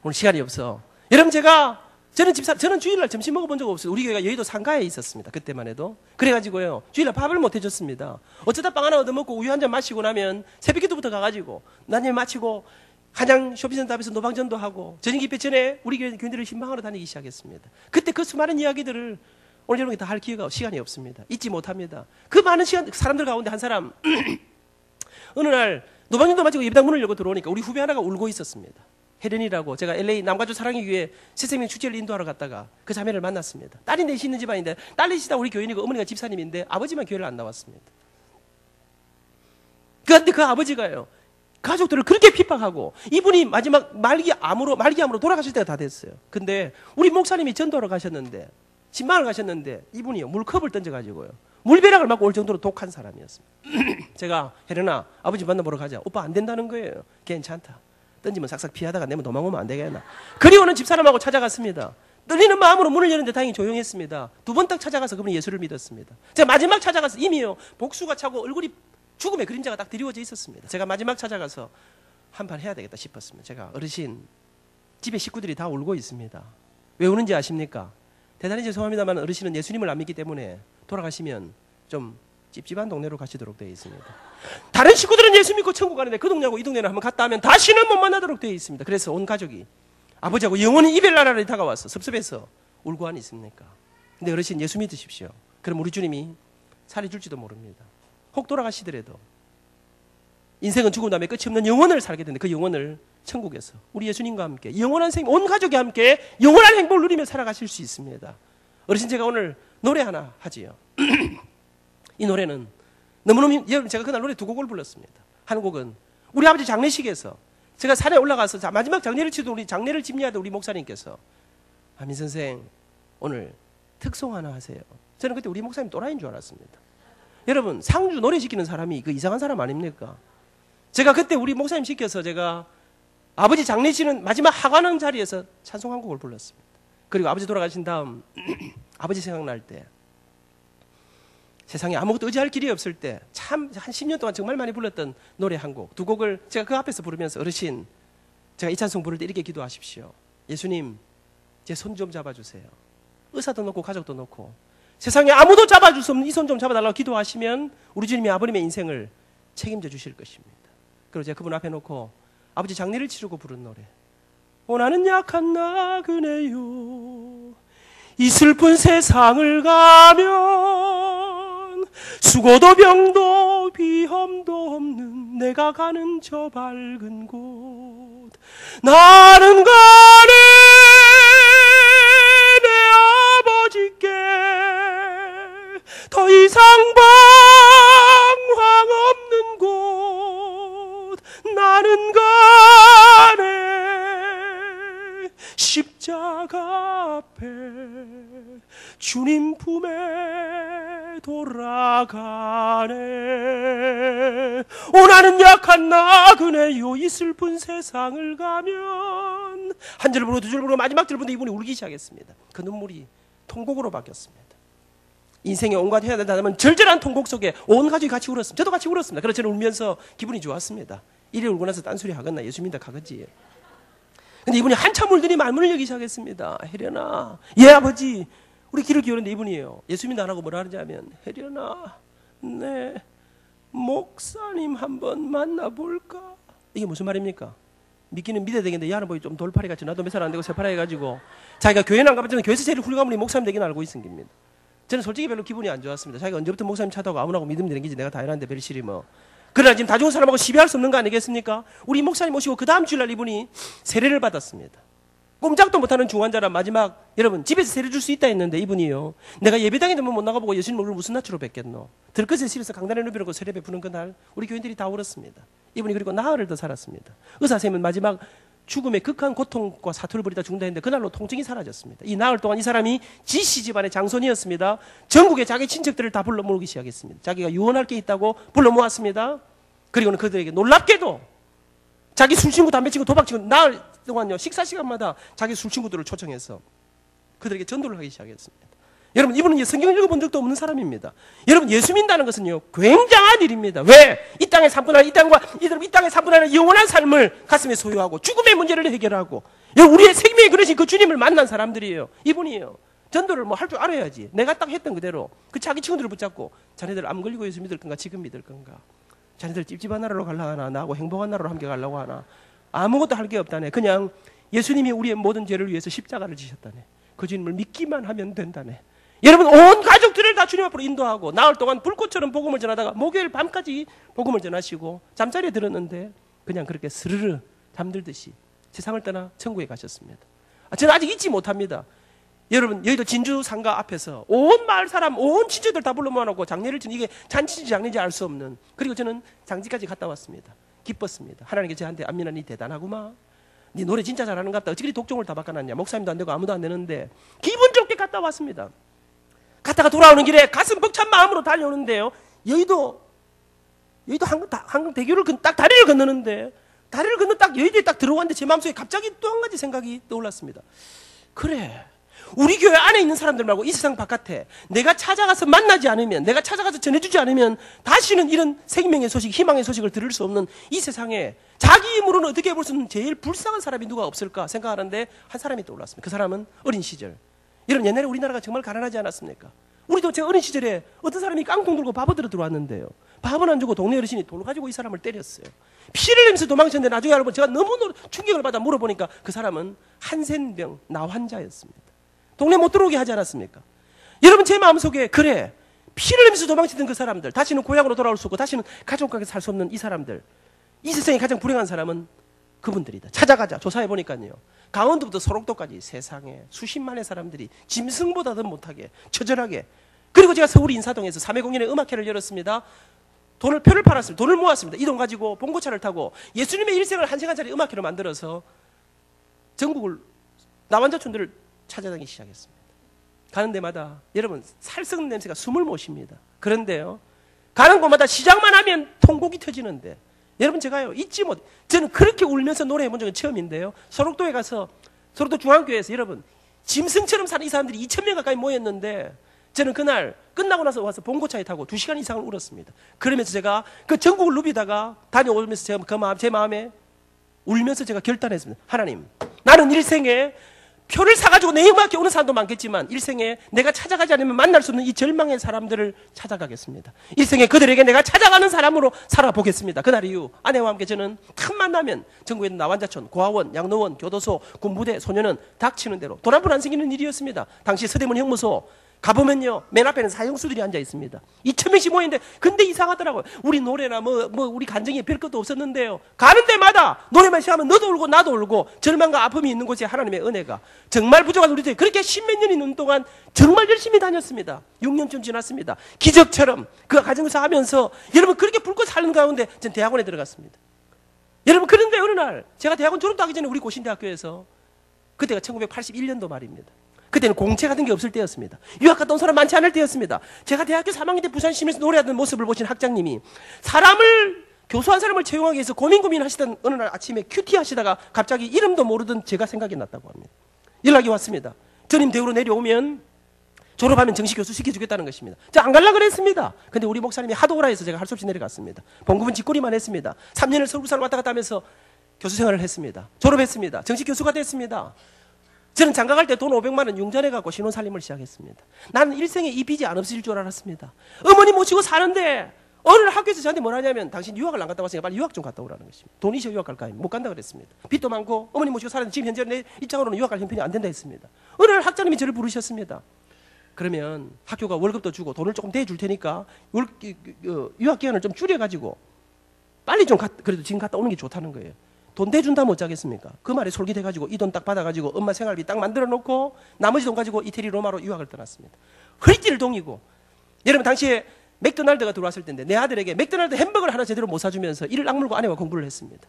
Speaker 2: 오늘 시간이 없어. 여러분 저는 주일날 점심 먹어본 적 없어요. 우리 교회가 여의도 상가에 있었습니다. 그때만 해도. 그래가지고요 주일날 밥을 못 해줬습니다. 어쩌다 빵 하나 얻어먹고 우유 한 잔 마시고 나면 새벽기도부터 가가지고 난일 마치고 한양 쇼핑센터 앞에서 노방전도 하고 저녁 입회 전에 우리 교인들을 신방하러 다니기 시작했습니다. 그때 그 수많은 이야기들을 오늘 여러분이 다 할 기회가 시간이 없습니다. 잊지 못합니다. 그 많은 사람들 가운데 한 사람 어느 날 노방전도 마치고 예배당 문을 열고 들어오니까 우리 후배 하나가 울고 있었습니다. 혜련이라고 제가 LA 남가주 사랑의 교회 새생명 축제를 인도하러 갔다가 그 자매를 만났습니다. 딸이 넷이 있는 집안인데 딸 넷이다 우리 교인이고 어머니가 집사님인데 아버지만 교회를 안 나왔습니다. 그런데 그 아버지가요 가족들을 그렇게 핍박하고 이분이 마지막 말기암으로 돌아가실 때가 다 됐어요. 근데 우리 목사님이 전도하러 가셨는데 신방을 가셨는데 이분이요 물컵을 던져가지고요 물벼락을 맞고 올 정도로 독한 사람이었습니다. 제가 혜련아 아버지 만나보러 가자. 오빠 안 된다는 거예요. 괜찮다. 던지면 싹싹 피하다가 내면 도망오면 안 되겠나. 그리고는 집사람하고 찾아갔습니다. 떨리는 마음으로 문을 열었는데 다행히 조용했습니다. 두 번 딱 찾아가서 그분이 예수를 믿었습니다. 제가 마지막 찾아가서 이미요 복수가 차고 얼굴이 죽음의 그림자가 딱 드리워져 있었습니다. 제가 마지막 찾아가서 한판 해야 되겠다 싶었습니다. 제가 어르신 집에 식구들이 다 울고 있습니다. 왜 우는지 아십니까? 대단히 죄송합니다만 어르신은 예수님을 안 믿기 때문에 돌아가시면 좀 찝찝한 동네로 가시도록 되어 있습니다. 다른 식구들은 예수 믿고 천국 가는데 그 동네하고 이 동네를 한번 갔다 하면 다시는 못 만나도록 되어 있습니다. 그래서 온 가족이 아버지하고 영원히 이별나라를 다가와서 섭섭해서 울고 안 있습니까? 근데 어르신 예수 믿으십시오. 그럼 우리 주님이 살려줄지도 모릅니다. 혹 돌아가시더라도 인생은 죽은 다음에 끝이 없는 영원을 살게 되는데 그 영원을 천국에서 우리 예수님과 함께 영원한 생명, 온 가족이 함께 영원한 행복을 누리며 살아가실 수 있습니다. 어르신 제가 오늘 노래 하나 하지요. 이 노래는 너무너무 여러분 제가 그날 노래 두 곡을 불렀습니다. 한 곡은 우리 아버지 장례식에서 제가 산에 올라가서 마지막 장례를 치던 우리 장례를 집례하던 우리 목사님께서 아민 선생 오늘 특송 하나 하세요. 저는 그때 우리 목사님 또라이인 줄 알았습니다. 여러분 상주 노래 시키는 사람이 그 이상한 사람 아닙니까? 제가 그때 우리 목사님 시켜서 제가 아버지 장례식은 마지막 하관왕 자리에서 찬송 한 곡을 불렀습니다. 그리고 아버지 돌아가신 다음 아버지 생각날 때 세상에 아무것도 의지할 길이 없을 때 참 한 10년 동안 정말 많이 불렀던 노래 한 곡, 두 곡을 제가 그 앞에서 부르면서 어르신 제가 이 찬송 부를 때 이렇게 기도하십시오. 예수님 제 손 좀 잡아주세요. 의사도 놓고 가족도 놓고 세상에 아무도 잡아줄 수 없는 이 손 좀 잡아달라고 기도하시면 우리 주님이 아버님의 인생을 책임져 주실 것입니다. 그리고 제가 그분 앞에 놓고 아버지 장례를 치르고 부른 노래 나는 약한 나그네요 이 슬픈 세상을 가면 수고도 병도 위험도 없는 내가 가는 저 밝은 곳 나는 가네 내 아버지께 더 이상 방황 없는 곳 나는 가네 십자가 앞에 주님 품에 돌아가네 나는 약한 나그네요 이 슬픈 세상을 가면 한 절 부르고 두 절 부르고 마지막 절 부르는데 이분이 울기 시작했습니다. 그 눈물이 통곡으로 바뀌었습니다. 인생에 온갖 해야 된다면 절절한 통곡 속에 온 가족이 같이 울었습니다. 저도 같이 울었습니다. 그래서 저는 울면서 기분이 좋았습니다. 이래 울고 나서 딴소리 하겠나 예수 믿다 가겠지. 근데 이분이 한참 울더니 말문을 열기 시작했습니다. 혜련아 예 아버지 우리 귀를 기울였는데 이분이에요. 예수 믿다 안 하고 뭐라 하는지 하면 혜련아 네 목사님 한번 만나볼까? 이게 무슨 말입니까? 믿기는 믿어야 되겠는데 이 할아버지 좀 돌팔이같이 나도 몇 살 안 되고 새파랗게가지고 자기가 교회는 안 가봤지만 교회에서 제일 훌륭한 분이 목사님 되긴 알고 있습니다. 저는 솔직히 별로 기분이 안 좋았습니다. 자기가 언제부터 목사님 차다고 아무나고 믿으면 되는 게지 내가 다 해놨는데 별실이 뭐. 그러나 지금 다 좋은 사람하고 시비할 수 없는 거 아니겠습니까? 우리 목사님 모시고 그 다음 주일날 이분이 세례를 받았습니다. 꼼짝도 못하는 중환자라 마지막 여러분 집에서 세례 줄 수 있다 했는데 이분이요. 내가 예배당에 되면 못 나가보고 예수님 얼굴 무슨 낯으로 뵙겠노. 들것에 실어서 강단에 누비놓고 세례 베푸는 그날 우리 교인들이 다 울었습니다. 이분이 그리고 나흘을 더 살았습니다. 의사선생님은 마지막 죽음의 극한 고통과 사투를 벌이다 죽는다 했는데 그날로 통증이 사라졌습니다. 이 나흘 동안 이 사람이 지씨 집안의 장손이었습니다. 전국에 자기 친척들을 다 불러 모으기 시작했습니다. 자기가 유언할 게 있다고 불러 모았습니다. 그리고는 그들에게 놀랍게도 자기 술친구 담배친구 도박친구 나흘 동안요 식사 시간마다 자기 술친구들을 초청해서 그들에게 전도를 하기 시작했습니다. 여러분 이분은 성경을 읽어본 적도 없는 사람입니다. 여러분 예수 믿는다는 것은요 굉장한 일입니다. 왜? 이 땅의 3분의 1 이 땅의 3분의 1 영원한 삶을 가슴에 소유하고 죽음의 문제를 해결하고 우리의 생명에 그러신 그 주님을 만난 사람들이에요. 이분이에요. 전도를 뭐 할 줄 알아야지. 내가 딱 했던 그대로 그 자기 친구들을 붙잡고 자네들 암 걸리고 예수 믿을 건가 지금 믿을 건가 자네들 찝찝한 나라로 가려고 하나 나하고 행복한 나라로 함께 가려고 하나 아무것도 할 게 없다네. 그냥 예수님이 우리의 모든 죄를 위해서 십자가를 지셨다네. 그 주님을 믿기만 하면 된다네. 여러분 온 가족들을 다 주님 앞으로 인도하고 나흘 동안 불꽃처럼 복음을 전하다가 목요일 밤까지 복음을 전하시고 잠자리에 들었는데 그냥 그렇게 스르르 잠들듯이 세상을 떠나 천국에 가셨습니다. 저는 아직 잊지 못합니다. 여러분 여의도 진주 상가 앞에서 온 마을 사람 온 친척들 다 불러 모아놓고 장례를 치는 이게 잔치인지 장례인지 알 수 없는 그리고 저는 장지까지 갔다 왔습니다. 기뻤습니다. 하나님께 저한테 안민아 니 대단하구만. 네 노래 진짜 잘하는 것 같다. 어떻게 독종을 다 바꿔놨냐. 목사님도 안 되고 아무도 안 되는데 기분 좋게 갔다 왔습니다. 갔다가 돌아오는 길에 가슴 벅찬 마음으로 달려오는데요. 여의도 한강 대교를 딱 다리를 건너는데 다리를 건너 딱 여의도에 딱 들어왔는데 제 마음속에 갑자기 또 한 가지 생각이 떠올랐습니다. 그래 우리 교회 안에 있는 사람들 말고 이 세상 바깥에 내가 찾아가서 만나지 않으면 내가 찾아가서 전해주지 않으면 다시는 이런 생명의 소식 희망의 소식을 들을 수 없는 이 세상에 자기 힘으로는 어떻게 볼 수 없는 제일 불쌍한 사람이 누가 없을까 생각하는데 한 사람이 떠올랐습니다. 그 사람은 어린 시절 여러분 옛날에 우리나라가 정말 가난하지 않았습니까? 우리도 제가 어린 시절에 어떤 사람이 깡통 들고 밥 얻으러 들어왔는데요. 밥은 안 주고 동네 어르신이 돈을 가지고 이 사람을 때렸어요. 피를 흘리면서 도망쳤는데 나중에 알고 제가 너무 충격을 받아 물어보니까 그 사람은 한센병 나환자였습니다. 동네 못 들어오게 하지 않았습니까? 여러분 제 마음속에 그래 피를 흘리면서 도망치던 그 사람들 다시는 고향으로 돌아올 수 없고 다시는 가족과 살 수 없는 이 사람들 이 세상에 가장 불행한 사람은 그분들이다. 찾아가자. 조사해보니까요. 강원도부터 소록도까지 세상에 수십만의 사람들이 짐승보다 더 못하게 처절하게 그리고 제가 서울 인사동에서 3회 공연의 음악회를 열었습니다. 표를 팔았습니다. 돈을 모았습니다. 이 돈 가지고 봉고차를 타고 예수님의 일생을 1시간짜리 음악회로 만들어서 전국을 나환자촌들을 찾아다니기 시작했습니다. 가는 데마다 여러분 살 썩는 냄새가 숨을 못 쉽니다. 그런데요. 가는 곳마다 시작만 하면 통곡이 터지는데 여러분 제가요 잊지 못 저는 그렇게 울면서 노래해 본 적은 처음인데요. 소록도에 가서 소록도 중앙교회에서 여러분 짐승처럼 사는 이 사람들이 2,000명 가까이 모였는데 저는 그날 끝나고 나서 와서 봉고차에 타고 2시간 이상을 울었습니다. 그러면서 제가 그 전국을 누비다가 다녀오면서 제가 제 마음에 울면서 제가 결단했습니다. 하나님 나는 일생에 표를 사가지고 내 음악회 오는 사람도 많겠지만 일생에 내가 찾아가지 않으면 만날 수 없는 이 절망의 사람들을 찾아가겠습니다. 일생에 그들에게 내가 찾아가는 사람으로 살아보겠습니다. 그날 이후 아내와 함께 저는 틈만 나면 전국에 있는 나환자촌, 고아원, 양로원, 교도소, 군부대, 소년원 닥치는 대로 돈 한 푼 안 생기는 일이었습니다. 당시 서대문 형무소 가보면요 맨 앞에는 사형수들이 앉아 있습니다. 2,000명씩 모였는데 근데 이상하더라고요. 우리 노래나 우리 간증이 별 것도 없었는데요. 가는 데마다 노래만 시작하면 너도 울고 나도 울고 절망과 아픔이 있는 곳에 하나님의 은혜가 정말 부족한 우리들이 그렇게 10몇 년이 넘는 동안 정말 열심히 다녔습니다. 6년쯤 지났습니다. 기적처럼 그 가정에서 하면서 여러분 그렇게 불꽃 사는 가운데 전 대학원에 들어갔습니다. 여러분 그런데 어느 날 제가 대학원 졸업도 하기 전에 우리 고신대학교에서 그때가 1981년도 말입니다. 그때는 공채 같은 게 없을 때였습니다. 유학 갔다 온 사람 많지 않을 때였습니다. 제가 대학교 3학년 때 부산시민에서 노래하던 모습을 보신 학장님이 교수 한 사람을 채용하기 위해서 고민하시던 어느 날 아침에 큐티 하시다가 갑자기 이름도 모르던 제가 생각이 났다고 합니다. 연락이 왔습니다. 전임 대우로 내려오면 졸업하면 정식 교수 시켜주겠다는 것입니다. 제가 안 가려고 그랬습니다. 근데 우리 목사님이 하도 오라 해서 제가 할 수 없이 내려갔습니다. 본급은 뒷거리만 했습니다. 3년을 서울 부산을 왔다 갔다 하면서 교수 생활을 했습니다. 졸업했습니다. 정식 교수가 됐습니다. 저는 장가갈 때 돈 500만 원 융전해갖고 신혼살림을 시작했습니다. 나는 일생에 이 빚이 안 없어질 줄 알았습니다. 어머니 모시고 사는데 어느 날 학교에서 저한테 뭐라 하냐면 당신 유학을 안 갔다 왔으니까 빨리 유학 좀 갔다 오라는 것입니다. 돈 있어 유학 갈까요? 못 간다 그랬습니다. 빚도 많고 어머니 모시고 사는데 지금 현재 내 입장으로는 유학 갈 형편이 안 된다 했습니다. 어느 날 학장님이 저를 부르셨습니다. 그러면 학교가 월급도 주고 돈을 조금 대줄 테니까 유학 기간을 좀 줄여가지고 빨리 좀 그래도 지금 갔다 오는 게 좋다는 거예요. 돈 대준다면 어쩌겠습니까? 그 말에 솔깃해가지고 이 돈 딱 받아가지고 엄마 생활비 딱 만들어 놓고 나머지 돈 가지고 이태리 로마로 유학을 떠났습니다. 허리띠를 동이고 여러분 당시에 맥도날드가 들어왔을 때인데 내 아들에게 맥도날드 햄버거를 하나 제대로 못 사주면서 이를 악물고 아내와 공부를 했습니다.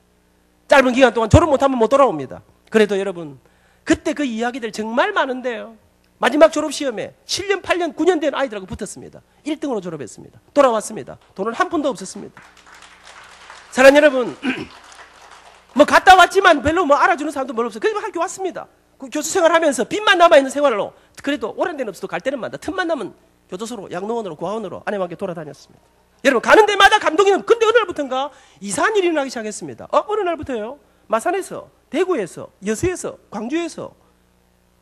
Speaker 2: 짧은 기간 동안 졸업 못하면 못 돌아옵니다. 그래도 여러분 그때 그 이야기들 정말 많은데요. 마지막 졸업시험에 7년, 8년, 9년 된 아이들하고 붙었습니다. 1등으로 졸업했습니다. 돌아왔습니다. 돈은 한 푼도 없었습니다. 사랑하는 여러분 갔다 왔지만 별로 알아주는 사람도 별로 없어요. 그래서 학교 왔습니다. 교수 생활하면서 빚만 남아있는 생활로 그래도 오랜 데는 없어도 갈 때는 많다. 틈만 나면 교도소로, 양로원으로, 고아원으로 아내와 함께 돌아다녔습니다. 여러분 가는 데마다 감동이 근데 어느 날부터인가 이상한 일이 일어나기 시작했습니다. 어느 날부터요. 마산에서, 대구에서, 여수에서, 광주에서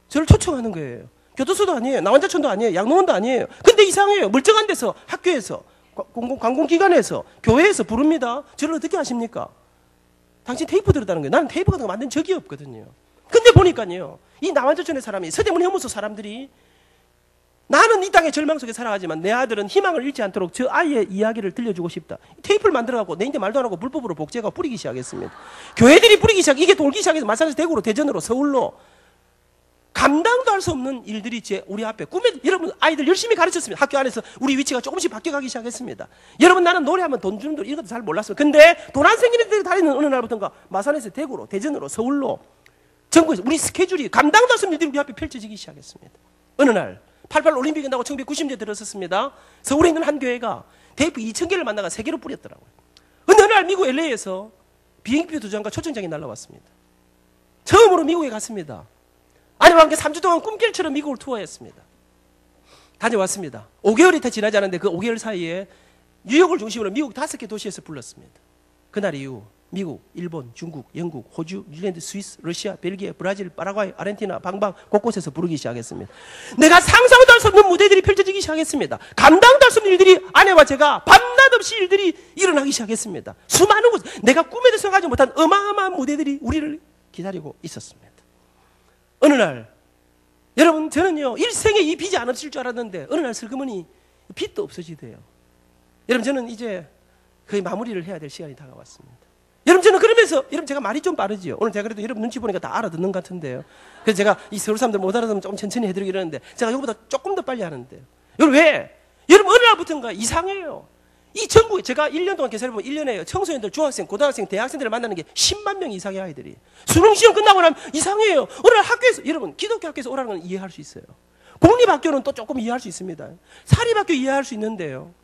Speaker 2: 저를 초청하는 거예요. 교도소도 아니에요. 나환자촌도 아니에요. 양로원도 아니에요. 근데 이상해요. 멀쩡한 데서 학교에서, 관공기관에서, 교회에서 부릅니다. 저를 어떻게 아십니까? 당신 테이프 들었다는 거예요. 나는 테이프 같은 거 만든 적이 없거든요. 근데 보니까요. 이 나환자촌의 사람이 서대문 형무소 사람들이 나는 이 땅의 절망 속에 살아가지만 내 아들은 희망을 잃지 않도록 저 아이의 이야기를 들려주고 싶다. 테이프를 만들어갖고 내인데 말도 안 하고 불법으로 복제가 뿌리기 시작했습니다. 교회들이 뿌리기 시작 이게 돌기 시작해서 마산에서 대구로 대전으로 서울로 감당도 할 수 없는 일들이 우리 앞에 꿈에 여러분 아이들 열심히 가르쳤습니다. 학교 안에서 우리 위치가 조금씩 바뀌어가기 시작했습니다. 여러분 나는 노래하면 돈 주는 돈 이런 것도 잘 몰랐어요. 근데 돈 안 생기는 데를 다니는 어느 날부터인가 마산에서 대구로 대전으로 서울로 전국에서 우리 스케줄이 감당도 할 수 없는 일들이 우리 앞에 펼쳐지기 시작했습니다. 어느 날 88 올림픽이 나고 1990년대 들었었습니다. 서울에 있는 한 교회가 테이프 2,000개를 만나가 3개로 뿌렸더라고요. 어느 날 미국 LA에서 비행기표 2장과 초청장이 날라왔습니다. 처음으로 미국에 갔습니다. 아내와 함께 3주 동안 꿈길처럼 미국을 투어했습니다. 다녀왔습니다. 5개월이 다 지나지 않았는데 그 5개월 사이에 뉴욕을 중심으로 미국 5개 도시에서 불렀습니다. 그날 이후 미국, 일본, 중국, 영국, 호주, 뉴질랜드, 스위스, 러시아, 벨기에, 브라질, 파라과이, 아르헨티나, 방방 곳곳에서 부르기 시작했습니다. 내가 상상도 할 수 없는 무대들이 펼쳐지기 시작했습니다. 감당도 할 수 없는 일들이 아내와 제가 밤낮 없이 일들이 일어나기 시작했습니다. 수많은 곳, 내가 꿈에도 생각하지 못한 어마어마한 무대들이 우리를 기다리고 있었습니다. 어느 날 여러분 저는요 일생에 이 빚이 안 없을 줄 알았는데 어느 날 슬그머니 빚도 없어지대요. 여러분 저는 이제 거의 마무리를 해야 될 시간이 다가왔습니다. 여러분 저는 그러면서 여러분 제가 말이 좀 빠르지요. 오늘 제가 그래도 여러분 눈치 보니까 다 알아듣는 것 같은데요. 그래서 제가 이 서울 사람들 못 알아듣으면 조금 천천히 해드리기 이러는데 제가 이거보다 조금 더 빨리 하는데요. 여러분 왜? 여러분 어느 날부터인가 이상해요. 이 전국에 제가 1년 동안 계산해보면 1년에 청소년들, 중학생, 고등학생, 대학생들을 만나는 게 10만 명 이상의 아이들이 수능시험 끝나고 나면 이상해요. 어느 날 학교에서 여러분 기독교 학교에서 오라는 건 이해할 수 있어요. 공립학교는 또 조금 이해할 수 있습니다. 사립학교 이해할 수 있는데요.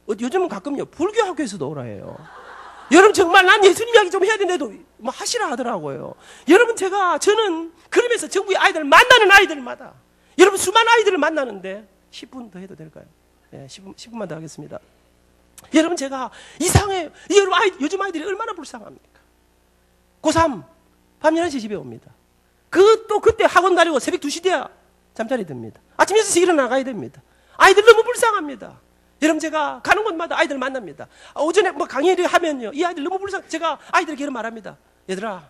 Speaker 2: 요즘은 가끔요 불교 학교에서도 오라 해요. 여러분 정말 난 예수님 이야기 좀 해야 되는데도 뭐 하시라 하더라고요. 여러분 저는 그러면서 전국의 아이들 만나는 아이들마다 여러분 수많은 아이들을 만나는데 10분 더 해도 될까요? 네, 10분만 더 하겠습니다. 여러분 제가 이상해요. 여러분 요즘 아이들이 얼마나 불쌍합니까? 고3 밤 11시 집에 옵니다. 그때 학원 다니고 새벽 2시 돼야 잠자리 듭니다. 아침 6시 일어나가야 됩니다. 아이들 너무 불쌍합니다. 여러분 제가 가는 곳마다 아이들 만납니다. 오전에 뭐 강의를 하면요 이 아이들 너무 불쌍. 제가 아이들에게 이런 말합니다. 얘들아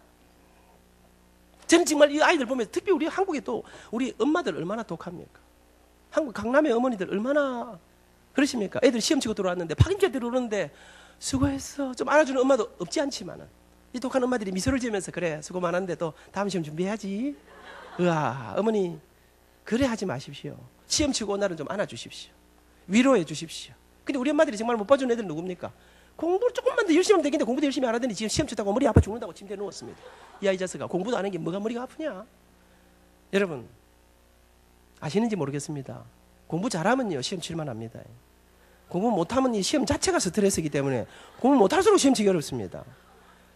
Speaker 2: 저는 정말 이 아이들 보면서 특히 우리 한국에 또 우리 엄마들 얼마나 독합니까? 한국 강남의 어머니들 얼마나 그러십니까? 애들 시험 치고 들어왔는데 파김치에 들어오는데 수고했어 좀 안아주는 엄마도 없지 않지만은 이 독한 엄마들이 미소를 지으면서 그래 수고 많았는데 또 다음 시험 준비해야지. 으아 어머니 그래 하지 마십시오. 시험 치고 온 날은 좀 안아주십시오. 위로해 주십시오. 근데 우리 엄마들이 정말 못 봐주는 애들 누굽니까? 공부를 조금만 더 열심히 하면 되겠는데 공부도 열심히 안 하더니 지금 시험 치다가 머리 아파 죽는다고 침대에 누웠습니다. 이 아이 자식아 공부도 안 하는 게 뭐가 머리가 아프냐? 여러분 아시는지 모르겠습니다. 공부 잘하면요 시험 칠만 합니다. 공부 못하면 이 시험 자체가 스트레스이기 때문에 공부 못할수록 시험 치기 어렵습니다.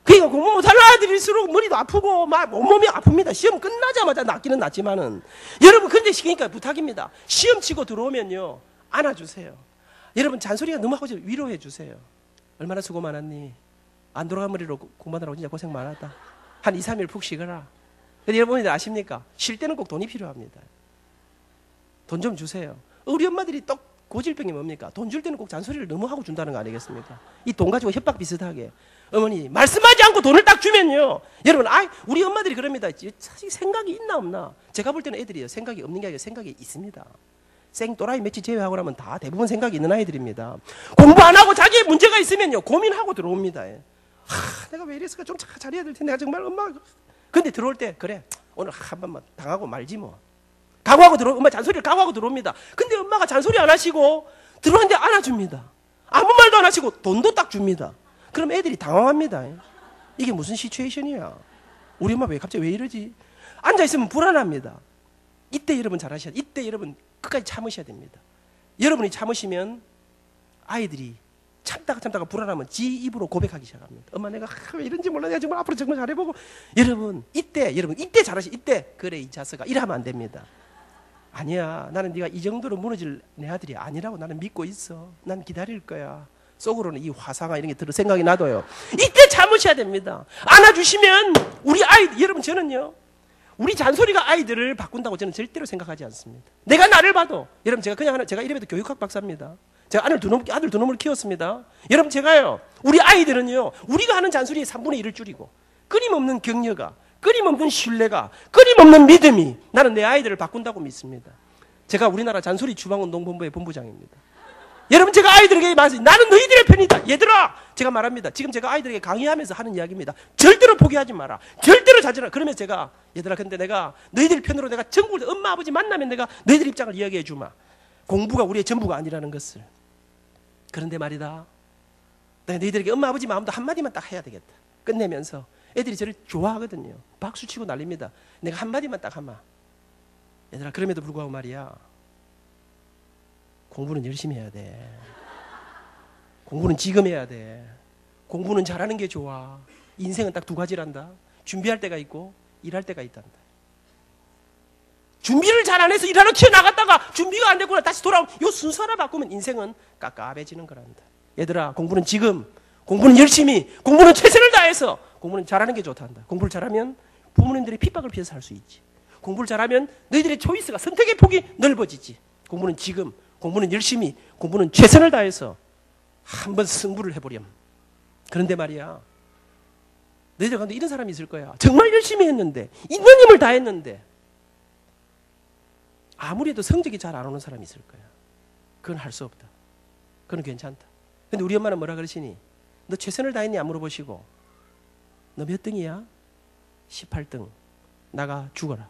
Speaker 2: 그러니까 공부 못하는 아이들일수록 머리도 아프고 막 온몸이 아픕니다. 시험 끝나자마자 낫기는 낫지만은 여러분 근데 그러니까 부탁입니다. 시험 치고 들어오면요 안아주세요. 여러분 잔소리가 너무 하고 위로해 주세요. 얼마나 수고 많았니? 안 돌아간 머리로 공부하느라고 진짜 고생 많았다. 한 2, 3일 푹 쉬거라. 근데 여러분들 아십니까? 쉴 때는 꼭 돈이 필요합니다. 돈 좀 주세요. 우리 엄마들이 또 고질병이 뭡니까? 돈 줄 때는 꼭 잔소리를 너무 하고 준다는 거 아니겠습니까? 이 돈 가지고 협박 비슷하게. 어머니 말씀하지 않고 돈을 딱 주면요. 여러분 우리 엄마들이 그럽니다. 사실 생각이 있나 없나? 제가 볼 때는 애들이요 생각이 없는 게 아니라 생각이 있습니다. 생또라이 며칠 제외하고 나면 다 대부분 생각이 있는 아이들입니다. 공부 안 하고 자기의 문제가 있으면요 고민하고 들어옵니다. 내가 왜 이랬을까? 좀 잘해야 될 텐데 내가 정말 엄마. 근데 들어올 때 그래 오늘 한 번만 당하고 말지 뭐. 각오하고 엄마 잔소리를 각오하고 들어옵니다. 근데 엄마가 잔소리 안 하시고 들어왔는데 안아줍니다. 아무 말도 안 하시고 돈도 딱 줍니다. 그럼 애들이 당황합니다. 이게 무슨 시츄에이션이야? 우리 엄마 갑자기 왜 이러지? 앉아있으면 불안합니다. 이때 여러분 잘하셔야 돼요. 이때 여러분 끝까지 참으셔야 됩니다. 여러분이 참으시면 아이들이 참다가 불안하면 지 입으로 고백하기 시작합니다. 엄마 내가 왜 이런지 몰라. 내가 정말 앞으로 정말 잘해보고. 여러분 이때 잘하시. 이때 그래 이 자식아 이러면 안 됩니다. 아니야 나는 네가 이 정도로 무너질 내 아들이 아니라고 나는 믿고 있어. 난 기다릴 거야. 속으로는 이 화상아 이런 게 들을 생각이 나도요. 이때 참으셔야 됩니다. 안아주시면 우리 아이들 여러분 저는요 우리 잔소리가 아이들을 바꾼다고 저는 절대로 생각하지 않습니다. 내가 나를 봐도 여러분 제가 이래봬도 교육학 박사입니다. 제가 아들 두 놈을 키웠습니다. 여러분 제가요 우리 아이들은요 우리가 하는 잔소리의 3분의 1을 줄이고 끊임없는 격려가 끊임없는 신뢰가 끊임없는 믿음이 나는 내 아이들을 바꾼다고 믿습니다. 제가 우리나라 잔소리 주방운동본부의 본부장입니다. 여러분 제가 아이들에게 말해서 나는 너희들의 편이다. 얘들아 제가 말합니다. 지금 제가 아이들에게 강의하면서 하는 이야기입니다. 절대로 포기하지 마라. 절대로 자제라. 그러면서 제가 얘들아 근데 내가 너희들 편으로 내가 전국을 엄마 아버지 만나면 내가 너희들 입장을 이야기해 주마. 공부가 우리의 전부가 아니라는 것을. 그런데 말이다. 내가 너희들에게 엄마 아버지 마음도 한마디만 딱 해야 되겠다. 끝내면서 애들이 저를 좋아하거든요. 박수 치고 난립니다. 내가 한마디만 딱 하마. 얘들아 그럼에도 불구하고 말이야. 공부는 열심히 해야 돼. 공부는 지금 해야 돼. 공부는 잘하는 게 좋아. 인생은 딱 2가지란다. 준비할 때가 있고 일할 때가 있단다. 준비를 잘 안 해서 일하러 튀어나갔다가 준비가 안 됐구나 다시 돌아오면 이 순서 하나 바꾸면 인생은 깝깝해지는 거란다. 얘들아 공부는 지금 공부는 열심히, 공부는 최선을 다해서, 공부는 잘하는 게 좋단다. 공부를 잘하면 부모님들의 핍박을 피해서 살 수 있지. 공부를 잘하면 너희들의 초이스가, 선택의 폭이 넓어지지. 공부는 지금, 공부는 열심히, 공부는 최선을 다해서 한번 승부를 해보렴. 그런데 말이야, 너희들 가운데 이런 사람이 있을 거야. 정말 열심히 했는데, 있는 힘을 다했는데 아무리 해도 성적이 잘 안 오는 사람이 있을 거야. 그건 할 수 없다. 그건 괜찮다. 근데 우리 엄마는 뭐라 그러시니? 너 최선을 다했니? 안 물어보시고, 너 몇 등이야? 18등. 나가 죽어라.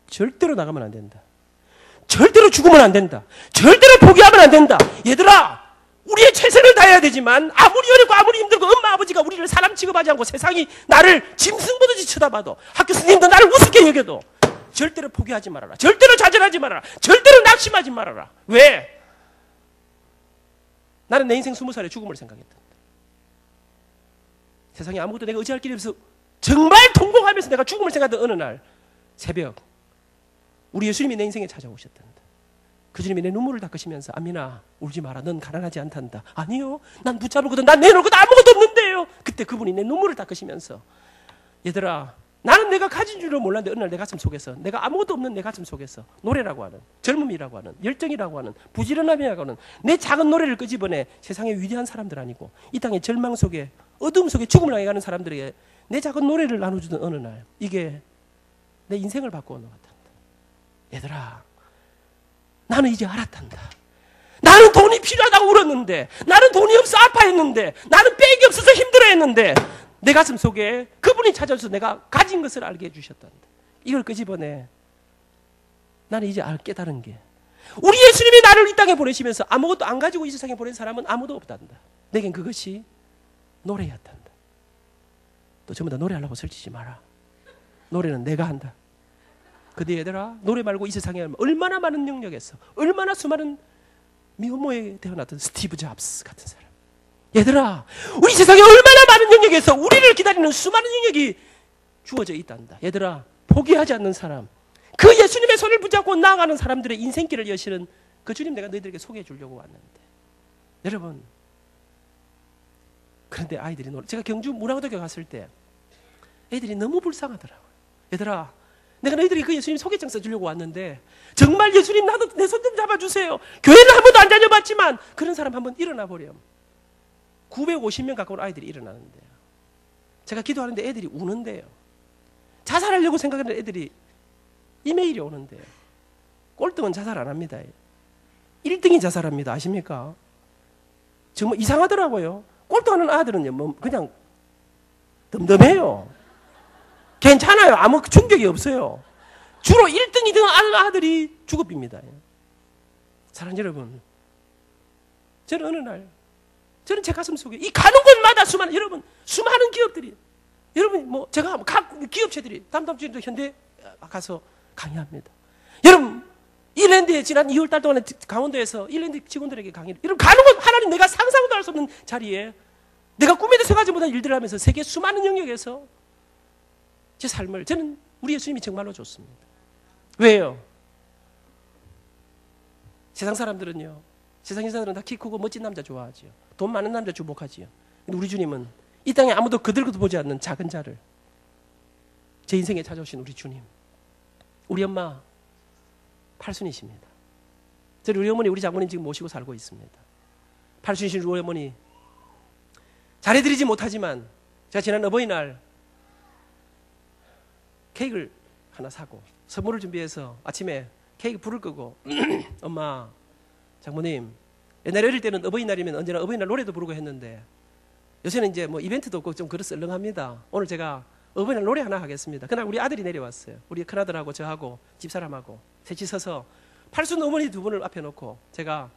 Speaker 2: 절대로 나가면 안 된다. 절대로 죽으면 안 된다. 절대로 포기하면 안 된다. 얘들아, 우리의 최선을 다해야 되지만 아무리 어렵고 아무리 힘들고 엄마 아버지가 우리를 사람 취급하지 않고 세상이 나를 짐승보듯이 쳐다봐도 학교 선생님도 나를 우습게 여겨도 절대로 포기하지 말아라. 절대로 좌절하지 말아라. 절대로 낙심하지 말아라. 왜? 나는 내 인생 20살에 죽음을 생각했다. 세상에 아무것도 내가 의지할 길이 없어 정말 통곡하면서 내가 죽음을 생각했던 어느 날 새벽, 우리 예수님이 내 인생에 찾아오셨단다. 그 주님이 내 눈물을 닦으시면서, 아미나 울지 마라. 넌 가난하지 않단다. 아니요, 난 붙잡을거든. 난 내놓을 것도 아무것도 없는데요. 그때 그분이 내 눈물을 닦으시면서, 얘들아, 나는 내가 가진 줄을 몰랐는데 어느 날 내 가슴 속에서, 내가 아무것도 없는 내 가슴 속에서 노래라고 하는, 젊음이라고 하는, 열정이라고 하는, 부지런함이라고 하는 내 작은 노래를 끄집어내 세상의 위대한 사람들 아니고 이 땅의 절망 속에, 어둠 속에 죽음을 향해 가는 사람들에게 내 작은 노래를 나눠주던 어느 날, 이게 내 인생을 바꾸어 놓았단다. 얘들아, 나는 이제 알았단다. 나는 돈이 필요하다고 울었는데, 나는 돈이 없어 아파했는데, 나는 백이 없어서 힘들어했는데, 내 가슴 속에 그분이 찾아줘서 내가 가진 것을 알게 해주셨단다. 이걸 끄집어내. 나는 이제 깨달은 게, 우리 예수님이 나를 이 땅에 보내시면서 아무것도 안 가지고 이 세상에 보낸 사람은 아무도 없단다. 내겐 그것이 노래였단다. 또 전부 다 노래하려고 설치지 마라. 노래는 내가 한다. 근데 얘들아, 노래 말고 이 세상에 얼마나 많은 능력에서, 얼마나 수많은 미혼모에 태어났던 스티브 잡스 같은 사람. 얘들아, 우리 세상에 얼마나 많은 영역에서 우리를 기다리는 수많은 영역이 주어져 있단다. 얘들아, 포기하지 않는 사람, 그 예수님의 손을 붙잡고 나아가는 사람들의 인생길을 여시는 그 주님, 내가 너희들에게 소개해 주려고 왔는데, 여러분, 그런데 아이들이 제가 경주 문화고등학교 갔을 때 애들이 너무 불쌍하더라고요. 얘들아, 내가 너희들이 그 예수님 소개장 써주려고 왔는데, 정말 예수님 나도 내 손 좀 잡아주세요. 교회는 한 번도 안 다녀봤지만 그런 사람 한번 일어나 보렴. 950명 가까운 아이들이 일어나는데요. 제가 기도하는데 애들이 우는데요. 자살하려고 생각하는 애들이 이메일이 오는데요. 꼴등은 자살 안 합니다. 1등이 자살합니다. 아십니까? 정말 이상하더라고요. 꼴등하는 아들은요, 뭐 그냥 덤덤해요. 괜찮아요. 아무 충격이 없어요. 주로 1등, 2등 하는 아들이 주급입니다. 사랑하는 여러분, 저는 어느 날, 저는 제 가슴 속에 이 가는 곳마다 수많은 기업들이, 여러분, 뭐 제가 각 기업체들이 다음 주에도 현대 가서 강의합니다. 여러분, 일랜드에 지난 2월 달 동안에 강원도에서 일랜드 직원들에게 강의를, 여러분, 가는 곳 하나님, 내가 상상도 할 수 없는 자리에 내가 꿈에도 생각하지 못한 일들을 하면서 세계 수많은 영역에서 제 삶을, 저는 우리 예수님이 정말로 좋습니다. 왜요? 세상 사람들은요, 세상 인사들은 다 키 크고 멋진 남자 좋아하지요. 돈 많은 남자 주목하지요. 근데 우리 주님은 이 땅에 아무도 그들도 보지 않는 작은 자를, 제 인생에 찾아오신 우리 주님, 우리 엄마 팔순이십니다. 저는 우리 어머니, 우리 장모님 지금 모시고 살고 있습니다. 팔순이신 우리 어머니 잘해드리지 못하지만 제가 지난 어버이날 케이크를 하나 사고 선물을 준비해서 아침에 케이크 불을 끄고 엄마, 장모님, 옛날에 어릴 때는 어버이날이면 언제나 어버이날 노래도 부르고 했는데 요새는 이제 뭐 이벤트도 없고 좀 그렇 썰렁합니다. 오늘 제가 어버이날 노래 하나 하겠습니다. 그날 우리 아들이 내려왔어요. 우리 큰아들하고 저하고 집사람하고 셋이 서서 팔순 어머니 두 분을 앞에 놓고 제가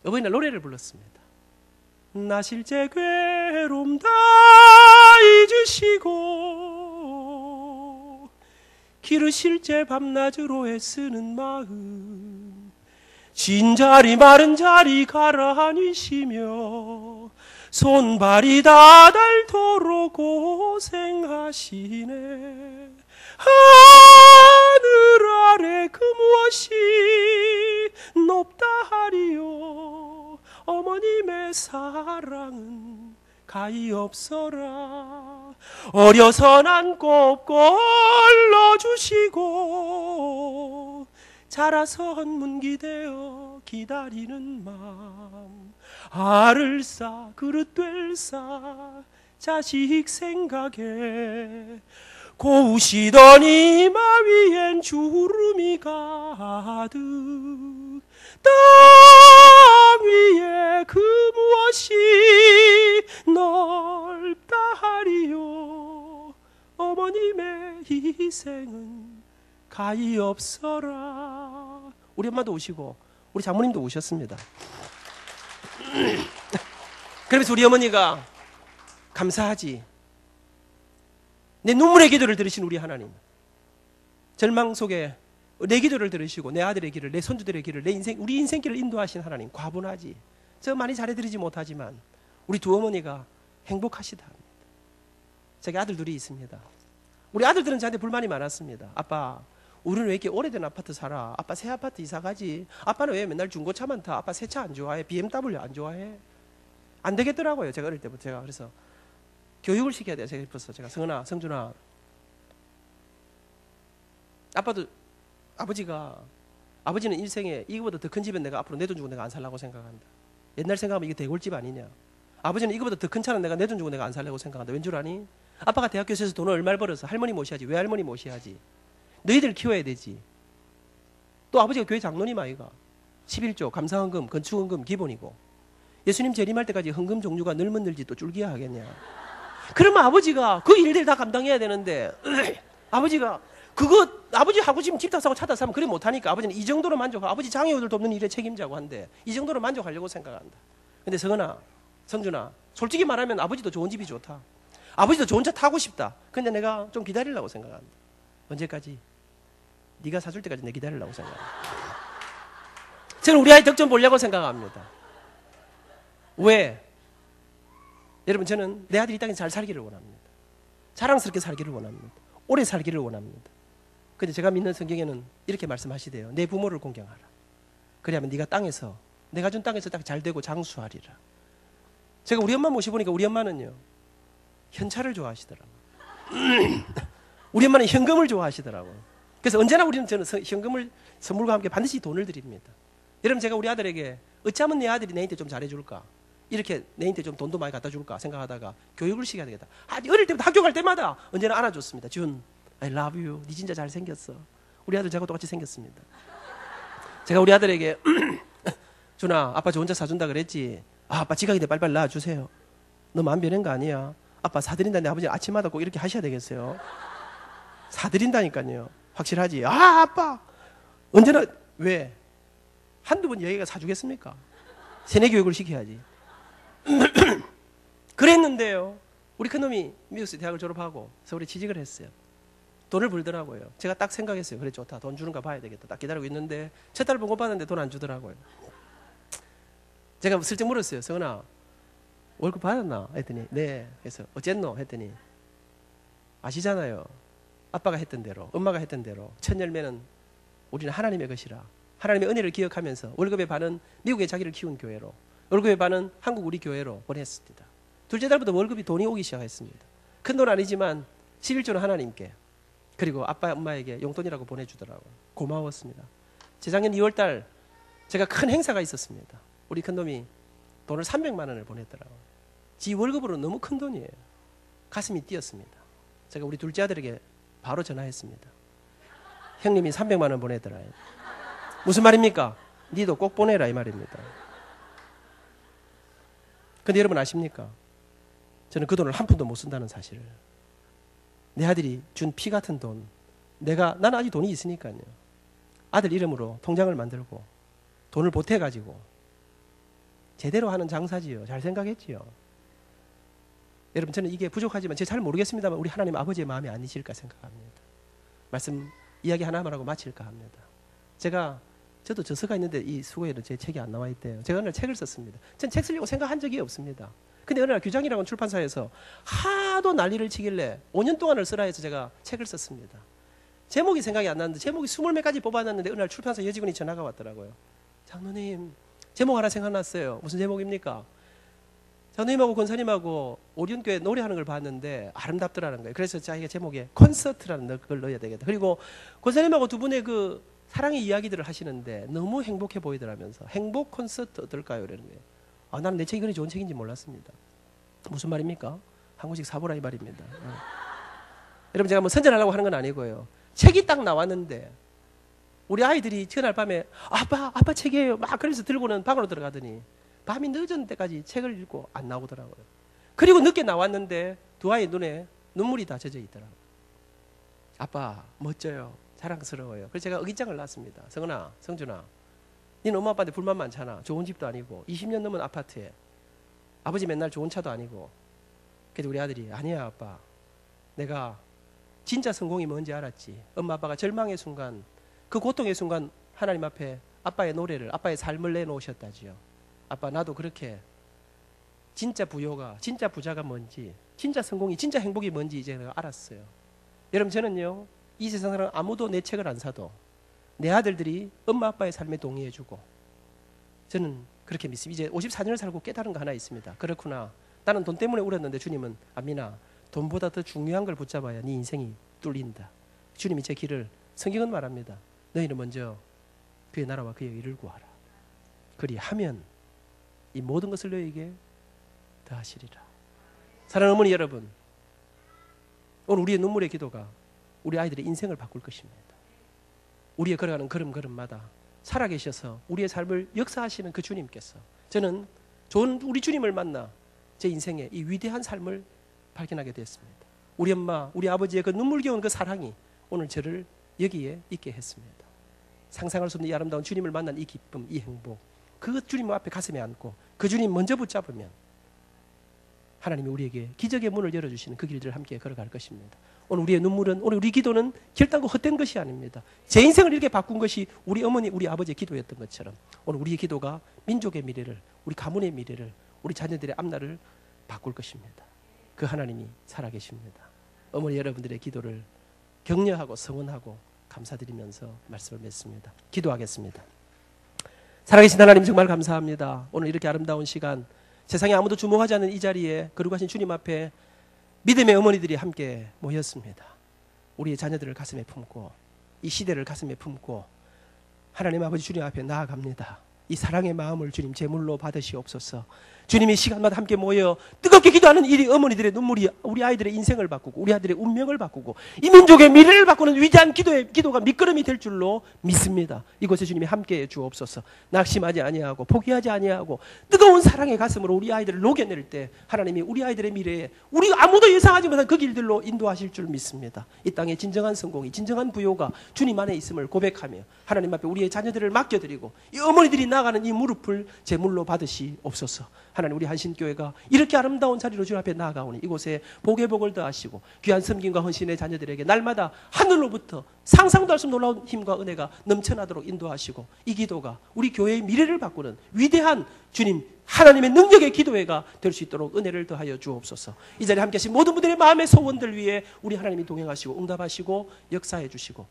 Speaker 2: 어버이날 노래를 불렀습니다. 나 실제 괴로움 다 잊으시고 기르실제 밤낮으로 애쓰는 마음, 진자리 마른 자리 가라앉으시며 손발이 다 닳도록 고생하시네. 하늘 아래 그 무엇이 높다 하리요. 어머니 어머님의 사랑은 가히 없어라. 어려서 난 꼭 걸러주시고 자라서 문기되어 기다리는 마음. 알을 싸 그릇될 싸 자식 생각에 고우시던 이마 위엔 주름이 가득. 땅 위에 그 무엇이 넓다 하리요. 어머님의 희생은 가히 없어라. 우리 엄마도 오시고 우리 장모님도 오셨습니다. 그러면서 우리 어머니가 감사하지. 내 눈물의 기도를 들으신 우리 하나님, 절망 속에 내 기도를 들으시고 내 아들의 길을, 내 손주들의 길을, 내 인생, 우리 인생길을 인도하신 하나님 과분하지. 저 많이 잘해드리지 못하지만 우리 두 어머니가 행복하시다 합니다. 자기 아들 둘이 있습니다. 우리 아들들은 저한테 불만이 많았습니다. 아빠, 우리는 왜 이렇게 오래된 아파트 살아? 아빠 새 아파트 이사 가지. 아빠는 왜 맨날 중고차만 타? 아빠 새 차 안 좋아해? BMW 안 좋아해? 안 되겠더라고요. 제가 어릴 때부터. 제가 그래서 교육을 시켜야 돼요. 제가 싶어서 제가 성은아, 성준아, 아버지는 일생에 이거보다 더 큰 집은 내가 앞으로 내 돈 주고 내가 안 살라고 생각한다. 옛날 생각하면 이게 대골집 아니냐. 아버지는 이거보다 더 큰 차는 내가 내 돈 주고 내가 안 살려고 생각한다. 왠 줄 아니? 아빠가 대학교에서 돈을 얼마를 벌어서 할머니 모셔야지. 왜 할머니 모셔야지? 너희들 키워야 되지. 또 아버지가 교회 장로님 아이가 11조 감사헌금, 건축헌금 기본이고 예수님 재림할 때까지 헌금 종류가 늘면 늘지 또 줄기야 하겠냐. 그러면 아버지가 그 일들 다 감당해야 되는데 아버지가 그거 아버지 하고 지금 집 다 사고 차 다 사면 그래 못하니까 아버지는 이 정도로 만족하고 아버지 장애우들 돕는 일에 책임자고 한데 이 정도로 만족하려고 생각한다. 근데 성은아, 성준아, 솔직히 말하면 아버지도 좋은 집이 좋다. 아버지도 좋은 차 타고 싶다. 근데 내가 좀 기다리려고 생각한다. 언제까지? 네가 사줄 때까지 내 기다리려고 생각한다. 저는 우리 아이 덕점 보려고 생각합니다. 왜? 여러분, 저는 내 아들이 이 땅에 잘 살기를 원합니다. 자랑스럽게 살기를 원합니다. 오래 살기를 원합니다. 근데 제가 믿는 성경에는 이렇게 말씀하시대요. 내 부모를 공경하라. 그래야면 네가 땅에서, 내가 준 땅에서 딱 잘 되고 장수하리라. 제가 우리 엄마 모셔보니까 우리 엄마는요, 현찰을 좋아하시더라고요. 우리 엄마는 현금을 좋아하시더라고요. 그래서 언제나 저는 현금을 선물과 함께 반드시 돈을 드립니다. 여러분, 제가 우리 아들에게 어쩌면 내 아들이 내한테 좀 잘해줄까? 이렇게 내한테 좀 돈도 많이 갖다 줄까 생각하다가 교육을 시켜야 되겠다. 어릴 때부터 학교 갈 때마다 언제나 안아줬습니다. 준, I love you. 네 진짜 잘생겼어. 우리 아들 저하고 똑같이 생겼습니다. 제가 우리 아들에게 준아, 아빠 저 혼자 사준다 그랬지? 아빠 지각인데 빨리빨리 낳아주세요. 너 마음 변한 거 아니야? 아빠 사드린다는데 아버지 아침마다 꼭 이렇게 하셔야 되겠어요? 사드린다니까요. 확실하지? 아빠! 언제나, 왜? 한두 번 여기가 사주겠습니까? 세뇌 교육을 시켜야지. 그랬는데요, 우리 큰놈이 미국에서 대학을 졸업하고 서울에 취직을 했어요. 돈을 벌더라고요. 제가 딱 생각했어요. 그래, 좋다. 돈 주는가 봐야 되겠다. 딱 기다리고 있는데 첫 달 봉급 받았는데 돈 안 주더라고요. 제가 슬쩍 물었어요. 성은아, 월급 받았나? 했더니 네. 그래서 어쨌노? 했더니 아시잖아요. 아빠가 했던 대로, 엄마가 했던 대로 첫 열매는 우리는 하나님의 것이라. 하나님의 은혜를 기억하면서 월급의 반은 미국에 자기를 키운 교회로, 월급의 반은 한국 우리 교회로 보냈습니다. 둘째 달부터 월급이 돈이 오기 시작했습니다. 큰 돈 아니지만 11조는 하나님께, 그리고 아빠 엄마에게 용돈이라고 보내주더라고요. 고마웠습니다. 재작년 2월달 제가 큰 행사가 있었습니다. 우리 큰놈이 돈을 300만 원을 보냈더라고요. 지 월급으로 너무 큰 돈이에요. 가슴이 뛰었습니다. 제가 우리 둘째 아들에게 바로 전화했습니다. 형님이 300만 원 보내더라요. 무슨 말입니까? 니도 꼭 보내라 이 말입니다. 근데 여러분 아십니까? 저는 그 돈을 한 푼도 못 쓴다는 사실을. 내 아들이 준 피 같은 돈, 나는 아직 돈이 있으니까요. 아들 이름으로 통장을 만들고 돈을 보태가지고 제대로 하는 장사지요. 잘 생각했지요. 여러분, 저는 이게 부족하지만 제가 잘 모르겠습니다만 우리 하나님 아버지의 마음이 아니실까 생각합니다. 말씀 이야기 하나만 하고 마칠까 합니다. 저도 저서가 있는데 이 수고에는 제 책이 안 나와 있대요. 제가 어느 날 책을 썼습니다. 전 책 쓰려고 생각한 적이 없습니다. 근데 어느 날 규장이라고 출판사에서 하도 난리를 치길래 5년 동안을 쓰라 해서 제가 책을 썼습니다. 제목이 생각이 안 나는데 제목이 20몇 가지 뽑아놨는데 어느 날 출판사 여직원이 전화가 왔더라고요. 장로님, 제목 하나 생각났어요. 무슨 제목입니까? 장로님하고 권사님하고 오리온교회 노래하는 걸 봤는데 아름답더라는 거예요. 그래서 자기가 제목에 콘서트라는 걸 넣어야 되겠다. 그리고 권사님하고 두 분의 그 사랑의 이야기들을 하시는데 너무 행복해 보이더라면서 행복 콘서트 어떨까요? 이러는 거예요. 나는 내 책이 그리 좋은 책인지 몰랐습니다. 무슨 말입니까? 한국식 사보라이 말입니다. 여러분 제가 뭐 선전하려고 하는 건 아니고요. 책이 딱 나왔는데 우리 아이들이 전날 밤에 아빠 책이에요. 막 그래서 들고는 방으로 들어가더니 밤이 늦은 때까지 책을 읽고 안 나오더라고요. 그리고 늦게 나왔는데 두 아이 눈에 눈물이 다 젖어 있더라고요. 아빠 멋져요. 자랑스러워요. 그래서 제가 의기장을 놨습니다. 성은아, 성준아, 니는 엄마 아빠한테 불만 많잖아. 좋은 집도 아니고 20년 넘은 아파트에 아버지 맨날 좋은 차도 아니고. 그래도 우리 아들이 아니야 아빠, 내가 진짜 성공이 뭔지 알았지. 엄마 아빠가 절망의 순간, 그 고통의 순간 하나님 앞에 아빠의 노래를, 아빠의 삶을 내놓으셨다지요. 아빠 나도 그렇게 진짜 부요가, 진짜 부자가 뭔지, 진짜 성공이, 진짜 행복이 뭔지 이제 내가 알았어요. 여러분 저는요, 이 세상 사람 아무도 내 책을 안 사도 내 아들들이 엄마 아빠의 삶에 동의해주고, 저는 그렇게 믿습니다. 이제 54년을 살고 깨달은 거 하나 있습니다. 그렇구나, 나는 돈 때문에 울었는데 주님은 아미나 돈보다 더 중요한 걸 붙잡아야 네 인생이 뚫린다. 주님이 제 길을, 성경은 말합니다. 너희는 먼저 그의 나라와 그의 의를 구하라. 그리하면 이 모든 것을 너희에게 더하시리라. 사랑하는 어머니 여러분, 오늘 우리의 눈물의 기도가 우리 아이들의 인생을 바꿀 것입니다. 우리의 걸어가는 걸음걸음마다 살아계셔서 우리의 삶을 역사하시는 그 주님께서, 저는 좋은 우리 주님을 만나 제 인생의 이 위대한 삶을 발견하게 되었습니다. 우리 엄마, 우리 아버지의 그 눈물겨운 그 사랑이 오늘 저를 여기에 있게 했습니다. 상상할 수 없는 이 아름다운 주님을 만난 이 기쁨, 이 행복, 그 주님 앞에 가슴에 안고 그 주님 먼저 붙잡으면 하나님이 우리에게 기적의 문을 열어주시는 그 길들을 함께 걸어갈 것입니다. 오늘 우리의 눈물은, 오늘 우리 기도는 결단코 헛된 것이 아닙니다. 제 인생을 이렇게 바꾼 것이 우리 어머니, 우리 아버지의 기도였던 것처럼 오늘 우리의 기도가 민족의 미래를, 우리 가문의 미래를, 우리 자녀들의 앞날을 바꿀 것입니다. 그 하나님이 살아계십니다. 어머니 여러분들의 기도를 격려하고 성원하고 감사드리면서 말씀을 맺습니다. 기도하겠습니다. 살아계신 하나님 정말 감사합니다. 오늘 이렇게 아름다운 시간, 세상에 아무도 주목하지 않는 이 자리에 거룩하신 주님 앞에 믿음의 어머니들이 함께 모였습니다. 우리의 자녀들을 가슴에 품고 이 시대를 가슴에 품고 하나님 아버지 주님 앞에 나아갑니다. 이 사랑의 마음을 주님 제물로 받으시옵소서. 주님이 시간마다 함께 모여 뜨겁게 기도하는 이 어머니들의 눈물이 우리 아이들의 인생을 바꾸고 우리 아이들의 운명을 바꾸고 이 민족의 미래를 바꾸는 위대한 기도가 밑거름이 될 줄로 믿습니다. 이곳에 주님이 함께해 주옵소서. 낙심하지 아니하고 포기하지 아니하고 뜨거운 사랑의 가슴으로 우리 아이들을 녹여낼 때 하나님이 우리 아이들의 미래에 우리 아무도 예상하지 못한 그 길들로 인도하실 줄 믿습니다. 이 땅의 진정한 성공이, 진정한 부요가 주님 안에 있음을 고백하며 하나님 앞에 우리의 자녀들을 맡겨드리고 이 어머니들이 나가는 이 무릎을 제물로 받으시옵소서. 하나님 우리 한신교회가 이렇게 아름다운 자리로 주님 앞에 나아가오니 이곳에 복의 복을 더하시고 귀한 섬김과 헌신의 자녀들에게 날마다 하늘로부터 상상도 할 수 없는 놀라운 힘과 은혜가 넘쳐나도록 인도하시고 이 기도가 우리 교회의 미래를 바꾸는 위대한 주님 하나님의 능력의 기도회가 될 수 있도록 은혜를 더하여 주옵소서. 이 자리에 함께 하신 모든 분들의 마음의 소원들 위해 우리 하나님이 동행하시고 응답하시고 역사해 주시고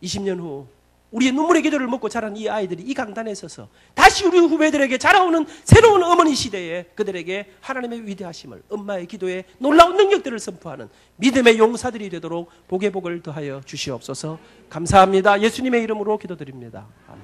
Speaker 2: 20년 후 우리의 눈물의 기도를 먹고 자란 이 아이들이 이 강단에 서서 다시 우리 후배들에게 자라오는 새로운 어머니 시대에 그들에게 하나님의 위대하심을, 엄마의 기도에 놀라운 능력들을 선포하는 믿음의 용사들이 되도록 복의 복을 더하여 주시옵소서. 감사합니다. 예수님의 이름으로 기도드립니다. 아멘.